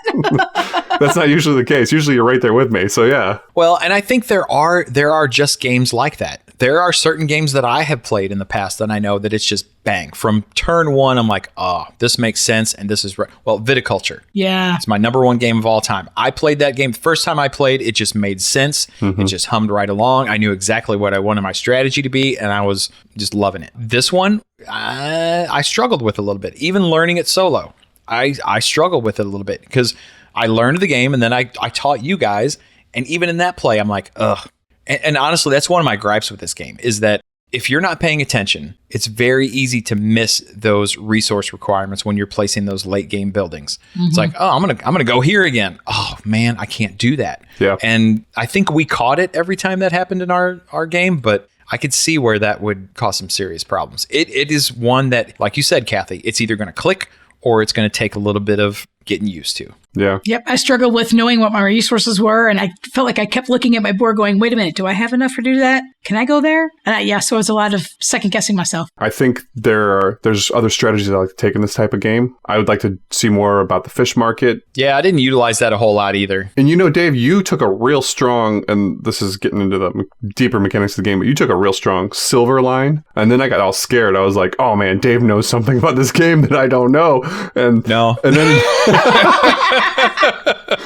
That's not usually the case. Usually you're right there with me. So yeah. Well, and I think there are just games like that. There are certain games that I have played in the past that I know that it's just bang. From turn one, I'm like, oh, this makes sense. And this is right. Well, Viticulture. Yeah. It's my number one game of all time. I played that game. The first time I played, it just made sense. Mm-hmm. It just hummed right along. I knew exactly what I wanted my strategy to be, and I was just loving it. This one, I struggled with a little bit. Even learning it solo, I struggled with it a little bit because I learned the game, and then I taught you guys. And even in that play, I'm like, ugh. And honestly, that's one of my gripes with this game is that if you're not paying attention, it's very easy to miss those resource requirements when you're placing those late game buildings. Mm-hmm. It's like, oh, I'm gonna go here again. Oh man, I can't do that. Yeah. And I think we caught it every time that happened in our game, but I could see where that would cause some serious problems. It is one that, like you said, Kathy, it's either going to click or it's going to take a little bit of getting used to. Yeah. Yep. I struggled with knowing what my resources were. And I felt like I kept looking at my board going, wait a minute, do I have enough to do that? Can I go there? And so it was a lot of second guessing myself. I think there's other strategies I like to take in this type of game. I would like to see more about the fish market. Yeah, I didn't utilize that a whole lot either. And Dave, you took a real strong, and this is getting into the deeper mechanics of the game, but you took a real strong silver line. And then I got all scared. I was like, oh man, Dave knows something about this game that I don't know. And then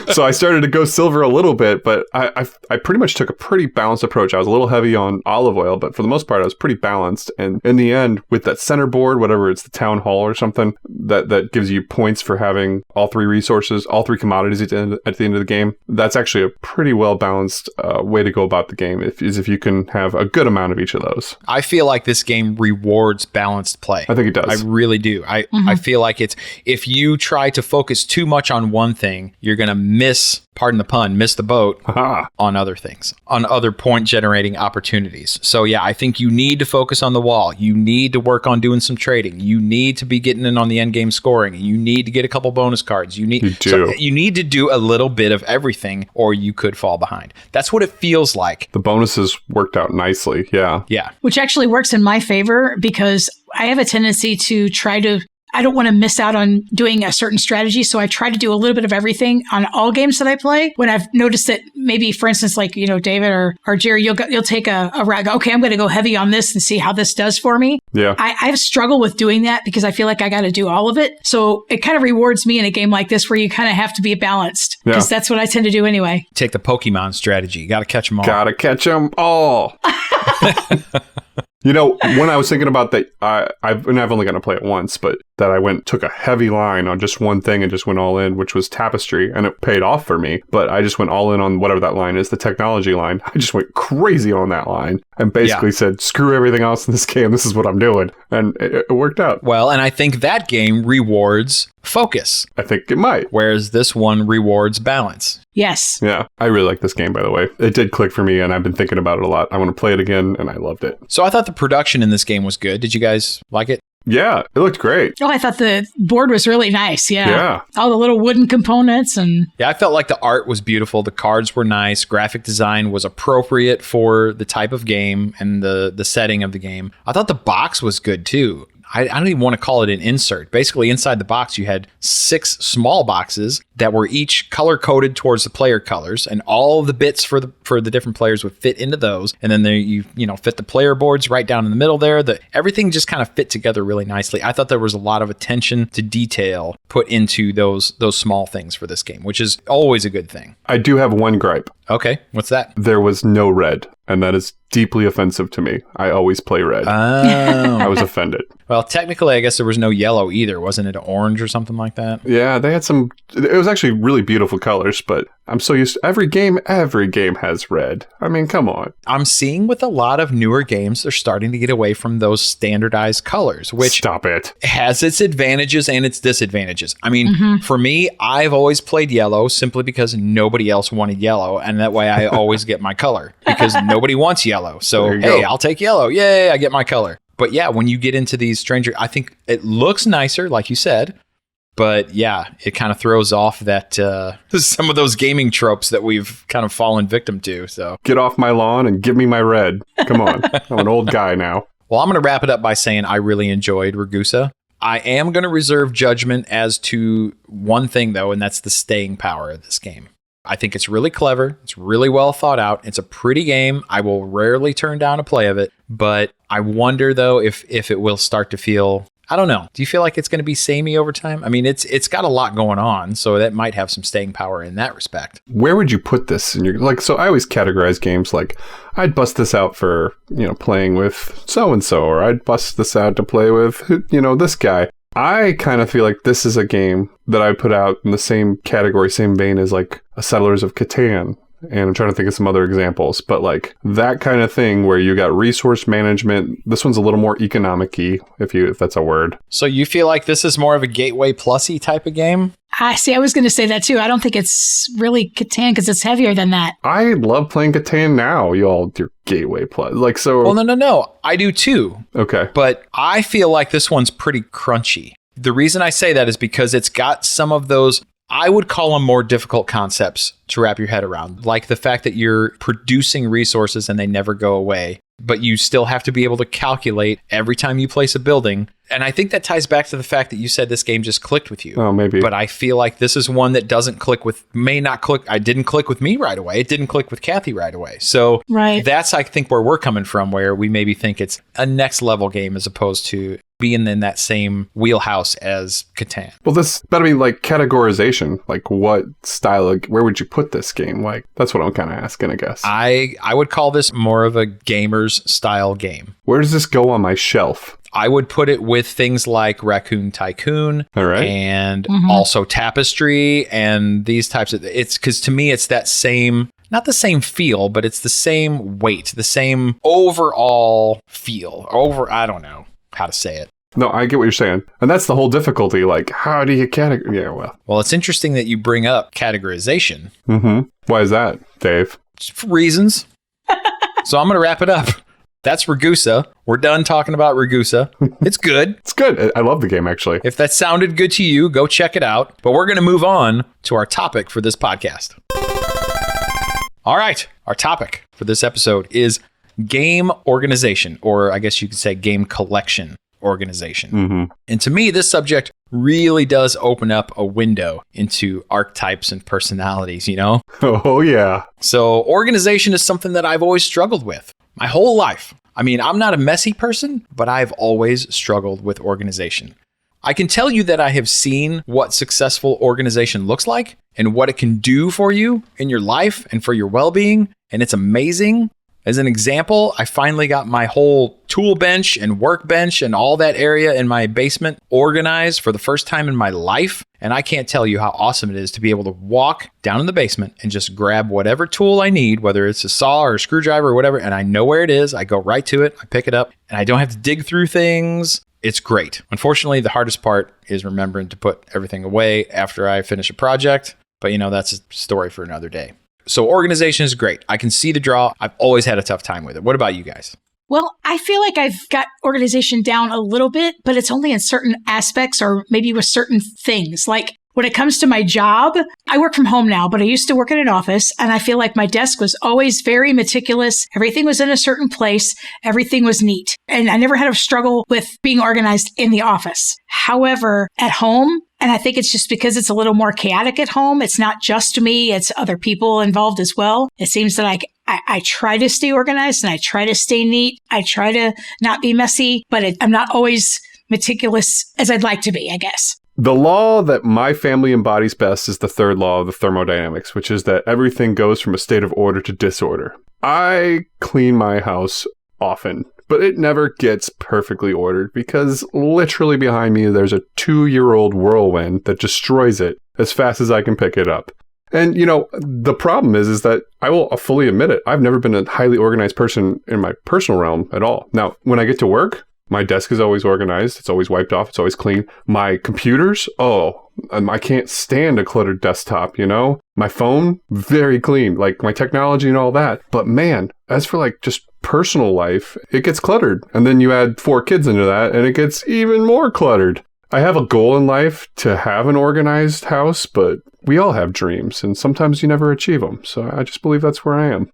so I started to go silver a little bit, but I pretty much took a pretty balanced approach. I was a little heavy on olive oil, but for the most part, I was pretty balanced. And in the end, with that center board, whatever it's the town hall or something, that gives you points for having all three resources, all three commodities at the end of the game. That's actually a pretty well balanced way to go about the game. If you can have a good amount of each of those. I feel like this game rewards balanced play. I think it does. I really do. I feel like if you try to focus too much on one thing, you're going to miss the boat on other things, on other point generating opportunities. So yeah, I think you need to focus on the wall. You need to work on doing some trading. You need to be getting in on the end game scoring. You need to get a couple bonus cards. You need to do a little bit of everything, or you could fall behind. That's what it feels like. The bonuses worked out nicely. Yeah. Yeah. Which actually works in my favor because I have a tendency to I don't want to miss out on doing a certain strategy. So I try to do a little bit of everything on all games that I play. When I've noticed that maybe, for instance, like, David or Jerry, you'll take a rag. Okay, I'm going to go heavy on this and see how this does for me. Yeah. I've struggled with doing that because I feel like I got to do all of it. So it kind of rewards me in a game like this where you kind of have to be balanced because that's what I tend to do anyway. Take the Pokemon strategy. You got to catch them all. Got to catch them all. When I was thinking about that, I've only gotten to play it once, but that I took a heavy line on just one thing and just went all in, which was Tapestry, and it paid off for me. But I just went all in on whatever that line is, the technology line. I just went crazy on that line and basically said, screw everything else in this game. This is what I'm doing. And it worked out. Well, and I think that game rewards focus. I think it might. Whereas this one rewards balance. Yes. Yeah. I really like this game, by the way. It did click for me, and I've been thinking about it a lot. I want to play it again, and I loved it. So I thought the production in this game was good. Did you guys like it? Yeah, it looked great. Oh, I thought the board was really nice. Yeah. All the little wooden components and... Yeah, I felt like the art was beautiful. The cards were nice. Graphic design was appropriate for the type of game and the setting of the game. I thought the box was good, too. I don't even want to call it an insert. Basically, inside the box, you had 6 small boxes that were each color-coded towards the player colors, and all the bits for the different players would fit into those. And then there you fit the player boards right down in the middle there. Everything just kind of fit together really nicely. I thought there was a lot of attention to detail put into those small things for this game, which is always a good thing. I do have one gripe. Okay, what's that? There was no red, and that is deeply offensive to me. I always play red. Oh. I was offended. Well, technically, I guess there was no yellow either. Wasn't it orange or something like that? Yeah, they had some... It was actually really beautiful colors, but I'm so used to... Every game has red. I mean, come on. I'm seeing with a lot of newer games, they're starting to get away from those standardized colors, which... Stop it. Has its advantages and its disadvantages. I mean, for me, I've always played yellow simply because nobody else wanted yellow, and that way I always get my color because nobody wants yellow. So, hey, I'll take yellow. Yay, I get my color. But yeah, when you get into these stranger, I think it looks nicer, like you said. But yeah, it kind of throws off that some of those gaming tropes that we've kind of fallen victim to. So get off my lawn and give me my red. Come on. I'm an old guy now. Well, I'm going to wrap it up by saying I really enjoyed Ragusa. I am going to reserve judgment as to one thing, though, and that's the staying power of this game. I think it's really clever. It's really well thought out. It's a pretty game. I will rarely turn down a play of it, but I wonder, though, if it will start to feel... I don't know. Do you feel like it's going to be samey over time? I mean, it's got a lot going on, so that might have some staying power in that respect. Where would you put this in your so I always categorize games like I'd bust this out for, playing with so and so, or I'd bust this out to play with, this guy. I kind of feel like this is a game that I put out in the same category, same vein as like a Settlers of Catan. And I'm trying to think of some other examples, but like that kind of thing where you got resource management. This one's a little more economic-y, if that's a word. So you feel like this is more of a Gateway Plus-y type of game? I was going to say that too. I don't think it's really Catan because it's heavier than that. I love playing Catan now, y'all. Your Gateway Plus, like so. Well, no. I do too. Okay, but I feel like this one's pretty crunchy. The reason I say that is because it's got some of those, I would call them more difficult concepts to wrap your head around, like the fact that you're producing resources and they never go away, but you still have to be able to calculate every time you place a building. And I think that ties back to the fact that you said this game just clicked with you. Oh, maybe. But I feel like this is one that doesn't click with, may not click. I didn't click with me right away. It didn't click with Kathy right away. So that's, I think, where we're coming from, where we maybe think it's a next level game as opposed to being in that same wheelhouse as Catan. Well, this better be like categorization. Like what style, where would you put this game? Like, that's what I'm kind of asking, I guess. I would call this more of a gamer's style game. Where does this go on my shelf? I would put it with things like Raccoon Tycoon, all right, and also Tapestry and these types of, it's because to me, it's that same, not the same feel, but it's the same weight, the same overall feel I don't know how to say it. No, I get what you're saying. And that's the whole difficulty. Like, how do you categorize? Yeah, well, it's interesting that you bring up categorization. Why is that, Dave? Just for reasons. So I'm going to wrap it up. That's Ragusa. We're done talking about Ragusa. It's good. It's good. I love the game, actually. If that sounded good to you, go check it out. But we're going to move on to our topic for this podcast. All right. Our topic for this episode is game organization, or I guess you could say game collection organization. And to me, this subject really does open up a window into archetypes and personalities, you know? Oh, yeah. So organization is something that I've always struggled with my whole life. I mean, I'm not a messy person, but I've always struggled with organization. I can tell you that I have seen what successful organization looks like and what it can do for you in your life and for your well-being, and it's amazing. As an example, I finally got my whole tool bench and workbench and all that area in my basement organized for the first time in my life. And I can't tell you how awesome it is to be able to walk down in the basement and just grab whatever tool I need, whether it's a saw or a screwdriver or whatever, and I know where it is. I go right to it, I pick it up, and I don't have to dig through things. It's great. Unfortunately, the hardest part is remembering to put everything away after I finish a project. But you know, that's a story for another day. So organization is great. I can see the draw. I've always had a tough time with it. What about you guys? Well, I feel like I've got organization down a little bit, but it's only in certain aspects or maybe with certain things. Like when it comes to my job, I work from home now, but I used to work in an office, and I feel like my desk was always very meticulous. Everything was in a certain place. Everything was neat. And I never had a struggle with being organized in the office. However, at home, and I think it's just because it's a little more chaotic at home. It's not just me. It's other people involved as well. It seems that I try to stay organized and I try to stay neat. I try to not be messy, but I'm not always meticulous as I'd like to be, I guess. The law that my family embodies best is the third law of the thermodynamics, which is that everything goes from a state of order to disorder. I clean my house often, but it never gets perfectly ordered because literally behind me there's a 2-year-old whirlwind that destroys it as fast as I can pick it up. And, you know, the problem is that I will fully admit it. I've never been a highly organized person in my personal realm at all. Now, when I get to work, my desk is always organized. It's always wiped off. It's always clean. My computers, I can't stand a cluttered desktop, you know? My phone, very clean, like my technology and all that. But man, as for like just personal life, it gets cluttered. And then you add 4 kids into that and it gets even more cluttered. I have a goal in life to have an organized house, but we all have dreams and sometimes you never achieve them. So I just believe that's where I am.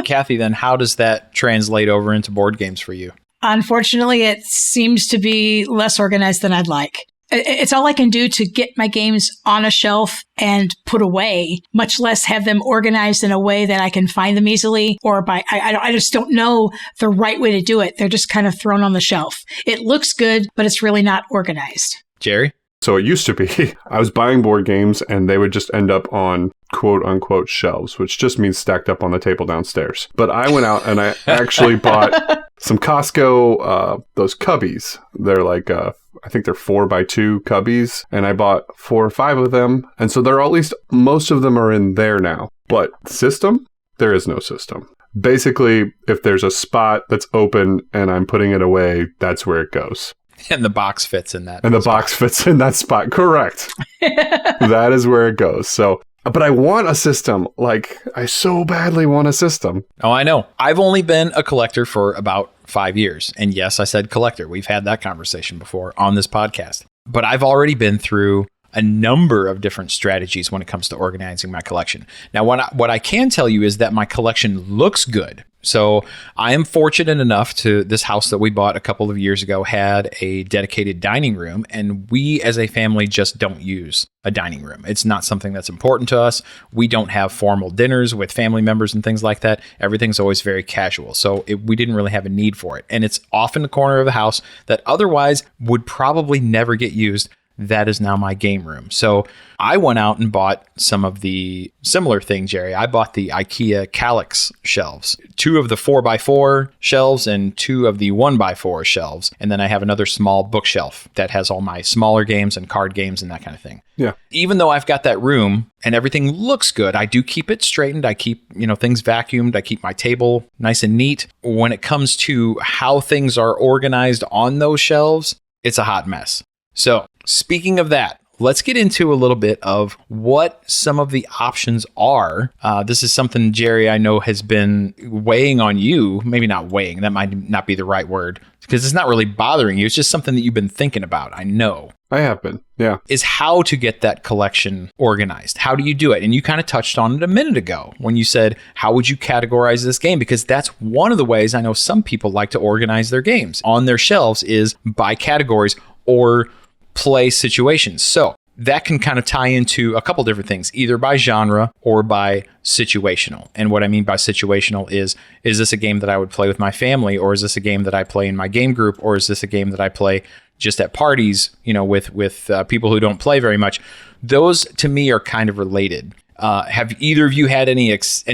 Kathy, then how does that translate over into board games for you? Unfortunately, it seems to be less organized than I'd like. It's all I can do to get my games on a shelf and put away, much less have them organized in a way that I can find them easily, or I just don't know the right way to do it. They're just kind of thrown on the shelf. It looks good, but it's really not organized. Jerry? So it used to be, I was buying board games and they would just end up on quote unquote shelves, which just means stacked up on the table downstairs. But I went out and I actually bought some Costco, those cubbies. They're like, I think they're 4x2 cubbies. And I bought 4 or 5 of them. And so they're at least most of them are in there now. But system? There is no system. Basically, if there's a spot that's open and I'm putting it away, that's where it goes. And the box fits in that. And the box fits in that spot. Correct. That is where it goes. So, but I want a system. Like, I so badly want a system. Oh, I know. I've only been a collector for about 5 years. And yes, I said collector. We've had that conversation before on this podcast. but I've already been through a number of different strategies when it comes to organizing my collection. Now, what I can tell you is that my collection looks good. So I am fortunate enough this house that we bought a couple of years ago had a dedicated dining room, and we as a family just don't use a dining room. It's not something that's important to us. We don't have formal dinners with family members and things like that. Everything's always very casual. So we didn't really have a need for it. And it's off in the corner of the house that otherwise would probably never get used. That is now my game room. So I went out and bought some of the similar thing, Jerry. I bought the IKEA Kallax shelves, 2 of the 4x4 shelves and 2 of the 1x4 shelves. And then I have another small bookshelf that has all my smaller games and card games and that kind of thing. Yeah. Even though I've got that room and everything looks good, I do keep it straightened. I keep, things vacuumed. I keep my table nice and neat. When it comes to how things are organized on those shelves, it's a hot mess. So speaking of that, let's get into a little bit of what some of the options are. This is something, Jerry, I know has been weighing on you. Maybe not weighing. That might not be the right word because it's not really bothering you. It's just something that you've been thinking about. I know. I have been. Yeah. Is how to get that collection organized. How do you do it? And you kind of touched on it a minute ago when you said, how would you categorize this game? Because that's one of the ways I know some people like to organize their games on their shelves is by categories or play situations. So that can kind of tie into a couple different things, either by genre or by situational. And what I mean by situational is this a game that I would play with my family, or is this a game that I play in my game group, or is this a game that I play just at parties, with people who don't play very much? Those to me are kind of related. Have either of you had any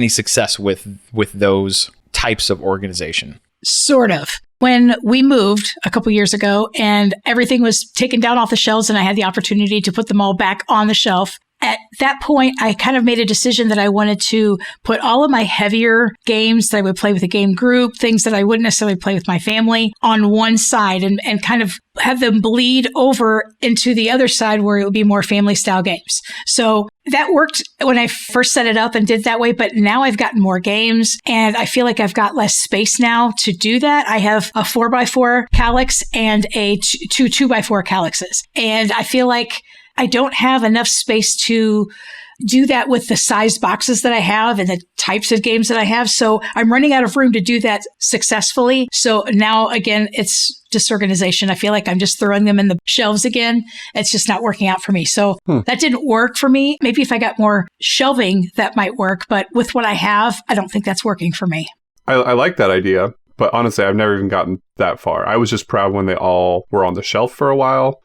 success with those types of organization? Sort of. When we moved a couple years ago and everything was taken down off the shelves and I had the opportunity to put them all back on the shelf, at that point, I kind of made a decision that I wanted to put all of my heavier games that I would play with a game group, things that I wouldn't necessarily play with my family, on one side and kind of have them bleed over into the other side where it would be more family style games. So that worked when I first set it up and did it that way, but now I've gotten more games and I feel like I've got less space now to do that. I have a 4x4 Kallax and two 2x4 Kallaxes. And I feel like I don't have enough space to do that with the size boxes that I have and the types of games that I have. So I'm running out of room to do that successfully. So now, again, it's disorganization. I feel like I'm just throwing them in the shelves again. It's just not working out for me. So that didn't work for me. Maybe if I got more shelving, that might work. But with what I have, I don't think that's working for me. I like that idea. But honestly, I've never even gotten that far. I was just proud when they all were on the shelf for a while.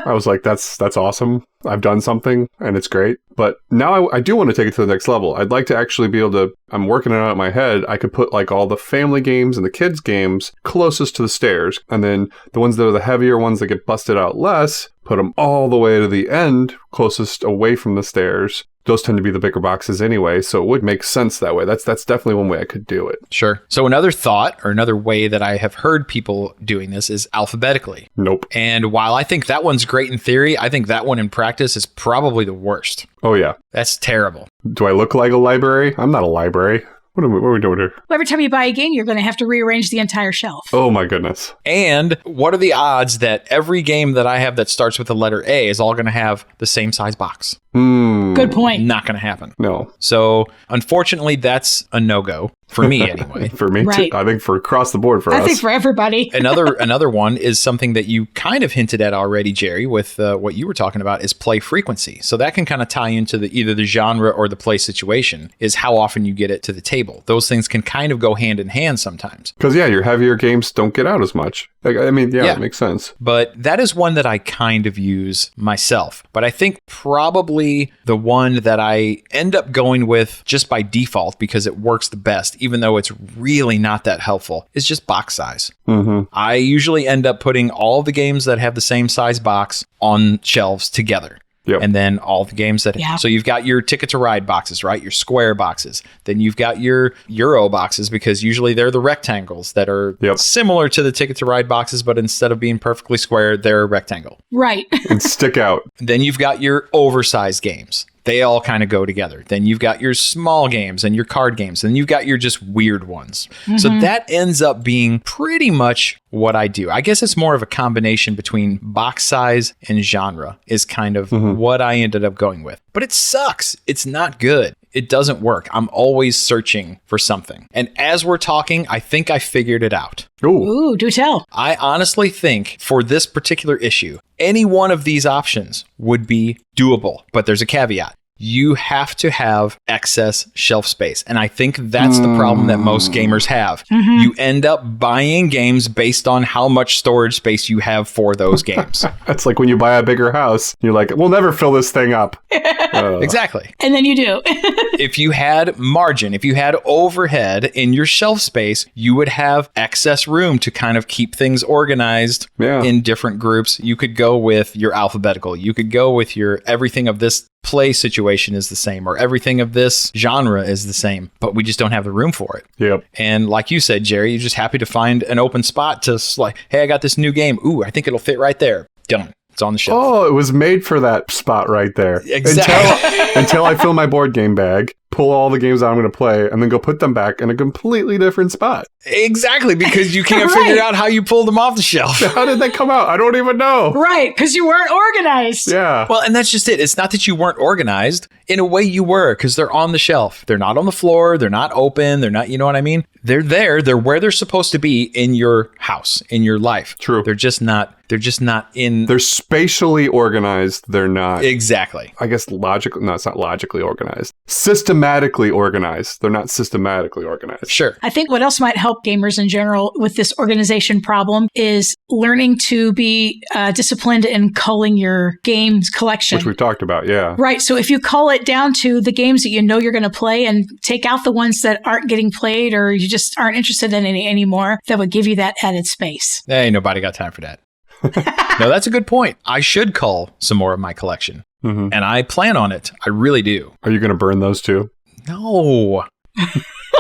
I was like, that's awesome. I've done something and it's great. But now I do want to take it to the next level. I'd like to actually be able to, I'm working it out in my head. I could put like all the family games and the kids games closest to the stairs. And then the ones that are the heavier ones that get busted out less, put them all the way to the end, closest away from the stairs. Those tend to be the bigger boxes anyway, so it would make sense that way. That's definitely one way I could do it. Sure. So another thought or another way that I have heard people doing this is alphabetically. Nope. And while I think that one's great in theory, I think that one in practice is probably the worst. Oh, yeah. That's terrible. Do I look like a library? I'm not a library. What are we doing here? Well, every time you buy a game, you're going to have to rearrange the entire shelf. Oh, my goodness. And what are the odds that every game that I have that starts with the letter A is all going to have the same size box? Good point. Not going to happen. No. So, unfortunately, that's a no-go. For me, anyway. For me, right. Too. I think for across the board for us. I think for everybody. Another one is something that you kind of hinted at already, Jerry, with what you were talking about is play frequency. So that can kind of tie into either the genre or the play situation is how often you get it to the table. Those things can kind of go hand in hand sometimes. Because, yeah, your heavier games don't get out as much. I mean, yeah, it makes sense. But that is one that I kind of use myself. But I think probably the one that I end up going with just by default because it works the best, even though it's really not that helpful, is just box size. Mm-hmm. I usually end up putting all the games that have the same size box on shelves together. Yep. And then all the games that, so you've got your Ticket to Ride boxes, right? Your square boxes. Then you've got your Euro boxes because usually they're the rectangles that are similar to the Ticket to Ride boxes, but instead of being perfectly square, they're a rectangle. Right. And stick out. Then you've got your oversized games. They all kind of go together. Then you've got your small games and your card games, and you've got your just weird ones. So that ends up being pretty much what I do. I guess it's more of a combination between box size and genre is kind of what I ended up going with. But it sucks. It's not good. It doesn't work. I'm always searching for something. And as we're talking, I think I figured it out. Ooh, do tell. I honestly think for this particular issue, any one of these options would be doable. But there's a caveat. You have to have excess shelf space. And I think that's the problem that most gamers have. You end up buying games based on how much storage space you have for those games. It's like when you buy a bigger house, you're like, we'll never fill this thing up. Exactly. And then you do. If you had margin, if you had overhead in your shelf space, you would have excess room to kind of keep things organized in different groups. You could go with your alphabetical. You could go with your everything of this play situation is the same, or everything of this genre is the same, but we just don't have the room for it. Yep. And like you said, Jerry, you're just happy to find an open spot to like, hey, I got this new game. Ooh, I think it'll fit right there. Done. It's on the shelf. Oh, it was made for that spot right there. Exactly. Until I fill my board game bag, pull all the games I'm going to play, and then go put them back in a completely different spot. Exactly, because you can't figure out how you pulled them off the shelf. How did they come out? I don't even know. Right, because you weren't organized. Yeah. Well, and that's just it. It's not that you weren't organized. In a way you were, because they're on the shelf. They're not on the floor. They're not open. They're not, you know what I mean? They're there. They're where they're supposed to be in your house, in your life. True. They're just not in. They're spatially organized. They're not. Exactly. I guess logically. No, it's not logically organized. Systematically organized. They're not systematically organized. Sure. I think what else might help gamers in general with this organization problem is learning to be disciplined in culling your games collection. Which we've talked about, yeah. Right. So if you cull it down to the games that you know you're going to play and take out the ones that aren't getting played or you just aren't interested in any anymore, that would give you that added space. Hey, nobody got time for that. No, that's a good point. I should cull some more of my collection. And I plan on it. I really do. Are you going to burn those too? No.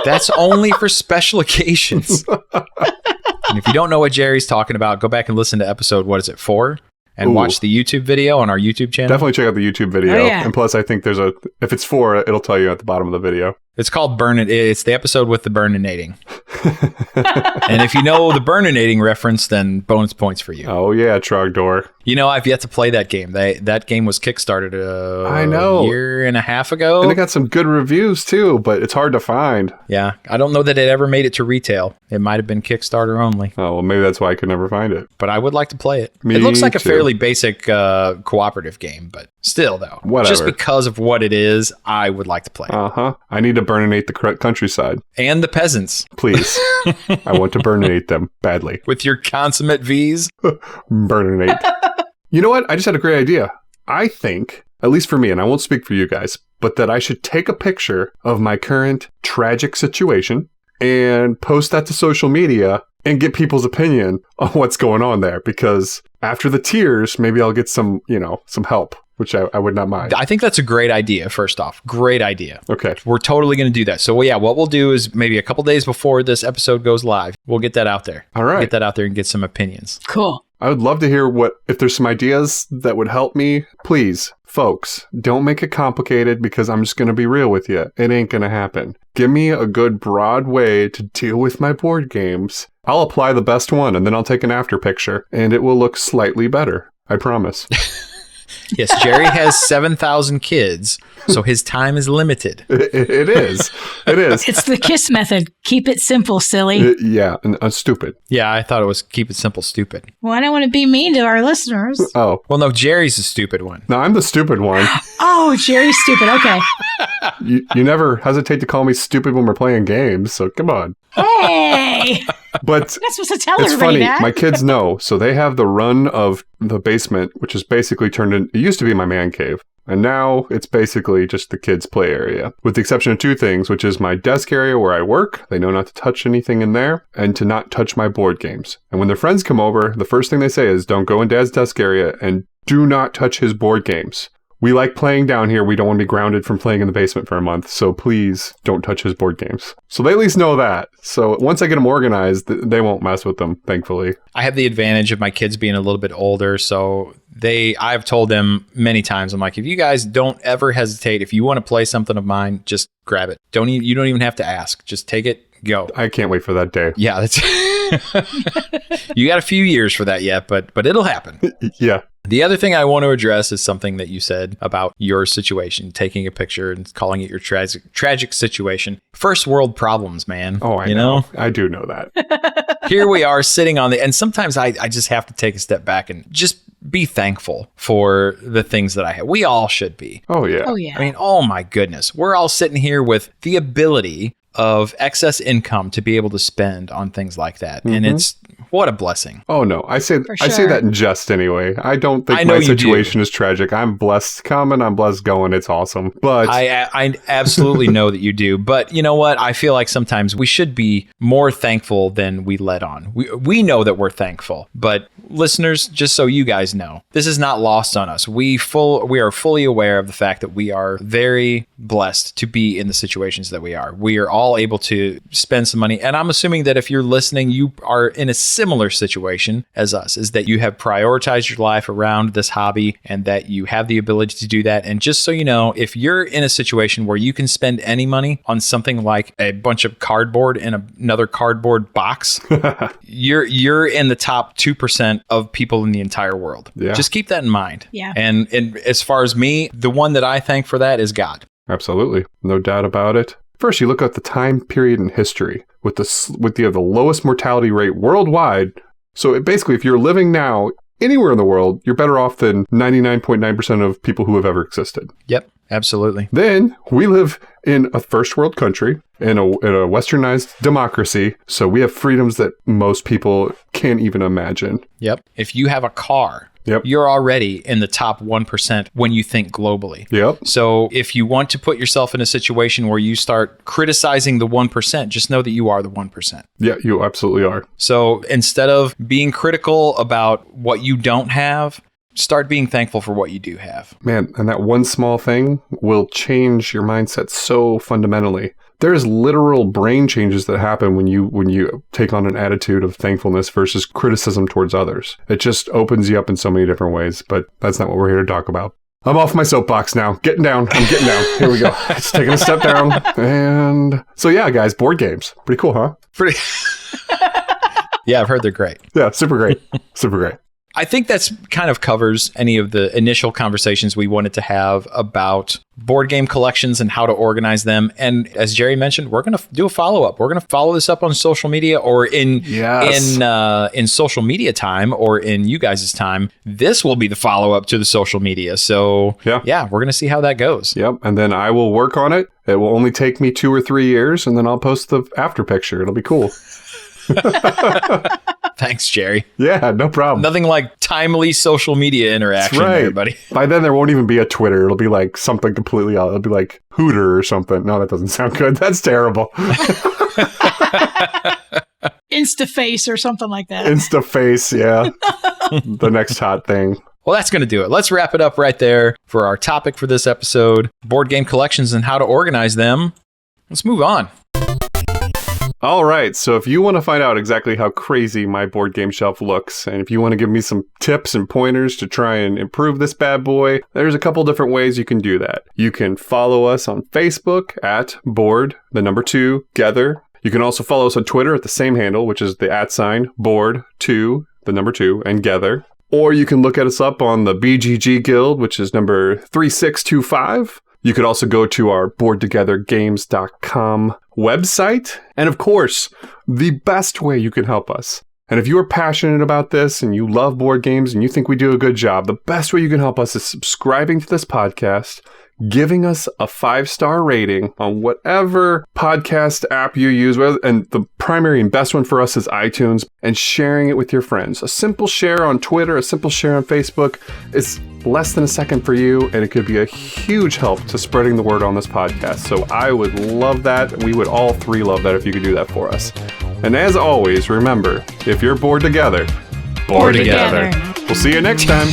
That's only for special occasions. And if you don't know what Jerry's talking about, go back and listen to episode, 4? And watch the YouTube video on our YouTube channel. Definitely check out the YouTube video. Oh, yeah. And plus, I think if it's 4, it'll tell you at the bottom of the video. It's called It's the episode with the burninating. And if you know the burninating reference, then bonus points for you. Oh, yeah, Trogdor. You know, I've yet to play that game. That game was kickstarted I know. a year and a half ago. And it got some good reviews, too, but it's hard to find. Yeah. I don't know that it ever made it to retail. It might have been Kickstarter only. Oh, well, maybe that's why I could never find it. But I would like to play it. Me It looks like a too. fairly basic cooperative game, but still, though. Whatever. Just because of what it is, I would like to play it. Uh-huh. I need to burninate the countryside. And the peasants. Please. I want to burninate them badly. With your consummate V's. Burninate. You know what? I just had a great idea. I think, at least for me, and I won't speak for you guys, but that I should take a picture of my current tragic situation and post that to social media and get people's opinion on what's going on there. Because after the tears, maybe I'll get some help, which I would not mind. I think that's a great idea, first off. Great idea. Okay. We're totally going to do that. So, yeah, what we'll do is maybe a couple days before this episode goes live, we'll get that out there. All right. Get that out there and get some opinions. Cool. I would love to hear if there's some ideas that would help me. Please, folks, don't make it complicated because I'm just going to be real with you. It ain't going to happen. Give me a good broad way to deal with my board games. I'll apply the best one and then I'll take an after picture and it will look slightly better. I promise. Yes, Jerry has 7,000 kids, so his time is limited. It is. It is. It's the KISS method. Keep it simple, silly. Yeah, and stupid. Yeah, I thought it was keep it simple, stupid. Well, I don't want to be mean to our listeners. Oh. Well, no, Jerry's the stupid one. No, I'm the stupid one. Oh, Jerry's stupid. Okay. You never hesitate to call me stupid when we're playing games, so come on. Hey! But You're not supposed to tell it's everybody funny. that. My kids know. So they have the run of the basement, which is basically turned in. It used to be my man cave. And now it's basically just the kids' play area. With the exception of 2 things, which is my desk area where I work. They know not to touch anything in there. And to not touch my board games. And when their friends come over, the first thing they say is, don't go in Dad's desk area and do not touch his board games. We like playing down here. We don't want to be grounded from playing in the basement for a month. So please don't touch his board games. So they at least know that. So once I get them organized, they won't mess with them, thankfully. I have the advantage of my kids being a little bit older, so I've told them many times, I'm like, if you guys don't ever hesitate, if you want to play something of mine, just grab it. You don't even have to ask. Just take it, go. I can't wait for that day. Yeah, that's you got a few years for that yet, but it'll happen. Yeah. The other thing I want to address is something that you said about your situation, taking a picture and calling it your tragic situation. First world problems, man. Oh, I know. I do know that. Here we are sitting on and sometimes I just have to take a step back and just be thankful for the things that I have. We all should be. Oh, yeah. Oh, yeah. I mean, oh my goodness. We're all sitting here with the ability of excess income to be able to spend on things like that. And it's what a blessing. Oh, no. I say that in jest anyway. I don't think my situation is tragic. I'm blessed coming. I'm blessed going. It's awesome. But I absolutely know that you do. But you know what? I feel like sometimes we should be more thankful than we let on. We know that we're thankful. But listeners, just so you guys know, this is not lost on us. We are fully aware of the fact that we are very blessed to be in the situations that we are. We are all able to spend some money. And I'm assuming that if you're listening, you are in a similar situation as us, is that you have prioritized your life around this hobby and that you have the ability to do that. And just so you know, if you're in a situation where you can spend any money on something like a bunch of cardboard in another cardboard box, you're in the top 2% of people in the entire world. Yeah. Just keep that in mind. Yeah. And as far as me, the one that I thank for that is God. Absolutely. No doubt about it. First, you look at the time period in history with the lowest mortality rate worldwide. So basically, if you're living now anywhere in the world, you're better off than 99.9% of people who have ever existed. Yep, absolutely. Then we live in a first world country, in a westernized democracy. So we have freedoms that most people can't even imagine. Yep. If you have a car, you're already in the top 1% when you think globally. Yep. So if you want to put yourself in a situation where you start criticizing the 1%, just know that you are the 1%. Yeah, you absolutely are. So instead of being critical about what you don't have, start being thankful for what you do have. Man, and that one small thing will change your mindset so fundamentally. There's literal brain changes that happen when you take on an attitude of thankfulness versus criticism towards others. It just opens you up in so many different ways, but that's not what we're here to talk about. I'm off my soapbox now. Getting down. I'm getting down. Here we go. Just taking a step down. And so yeah, guys, board games. Pretty cool, huh? Pretty. Yeah, I've heard they're great. Yeah, super great. Super great. I think that's kind of covers any of the initial conversations we wanted to have about board game collections and how to organize them. And as Jerry mentioned, we're going to do a follow-up. We're going to follow this up on social media or in social media time or in you guys' time. This will be the follow-up to the social media. So yeah, we're going to see how that goes. Yep. And then I will work on it. It will only take me 2 or 3 years, and then I'll post the after picture. It'll be cool. Thanks, Jerry. Yeah, no problem. Nothing like timely social media interaction, That's right. There, buddy. By then, there won't even be a Twitter. It'll be like something completely else. It'll be like Hooter or something. No, that doesn't sound good. That's terrible. Instaface or something like that. Instaface, yeah. The next hot thing. Well, that's going to do it. Let's wrap it up right there for our topic for this episode, board game collections and how to organize them. Let's move on. All right, so if you want to find out exactly how crazy my board game shelf looks, and if you want to give me some tips and pointers to try and improve this bad boy, there's a couple different ways you can do that. You can follow us on Facebook at board2gether. You can also follow us on Twitter at the same handle, which is the @board2, the number 2, and gether. Or you can look at us up on the BGG Guild, which is number 3625. You could also go to our boardtogethergames.com website. And of course, the best way you can help us. And if you are passionate about this and you love board games and you think we do a good job, the best way you can help us is subscribing to this podcast, giving us a 5-star rating on whatever podcast app you use. And the primary and best one for us is iTunes, and sharing it with your friends. A simple share on Twitter, a simple share on Facebook is less than a second for you, and it could be a huge help to spreading the word on this podcast. So I would love that. We would all three love that if you could do that for us. And as always, remember, if you're bored together, board together. We'll see you next time.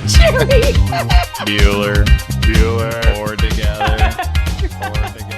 Jerry! Bueller. Bueller. Board together. Board together.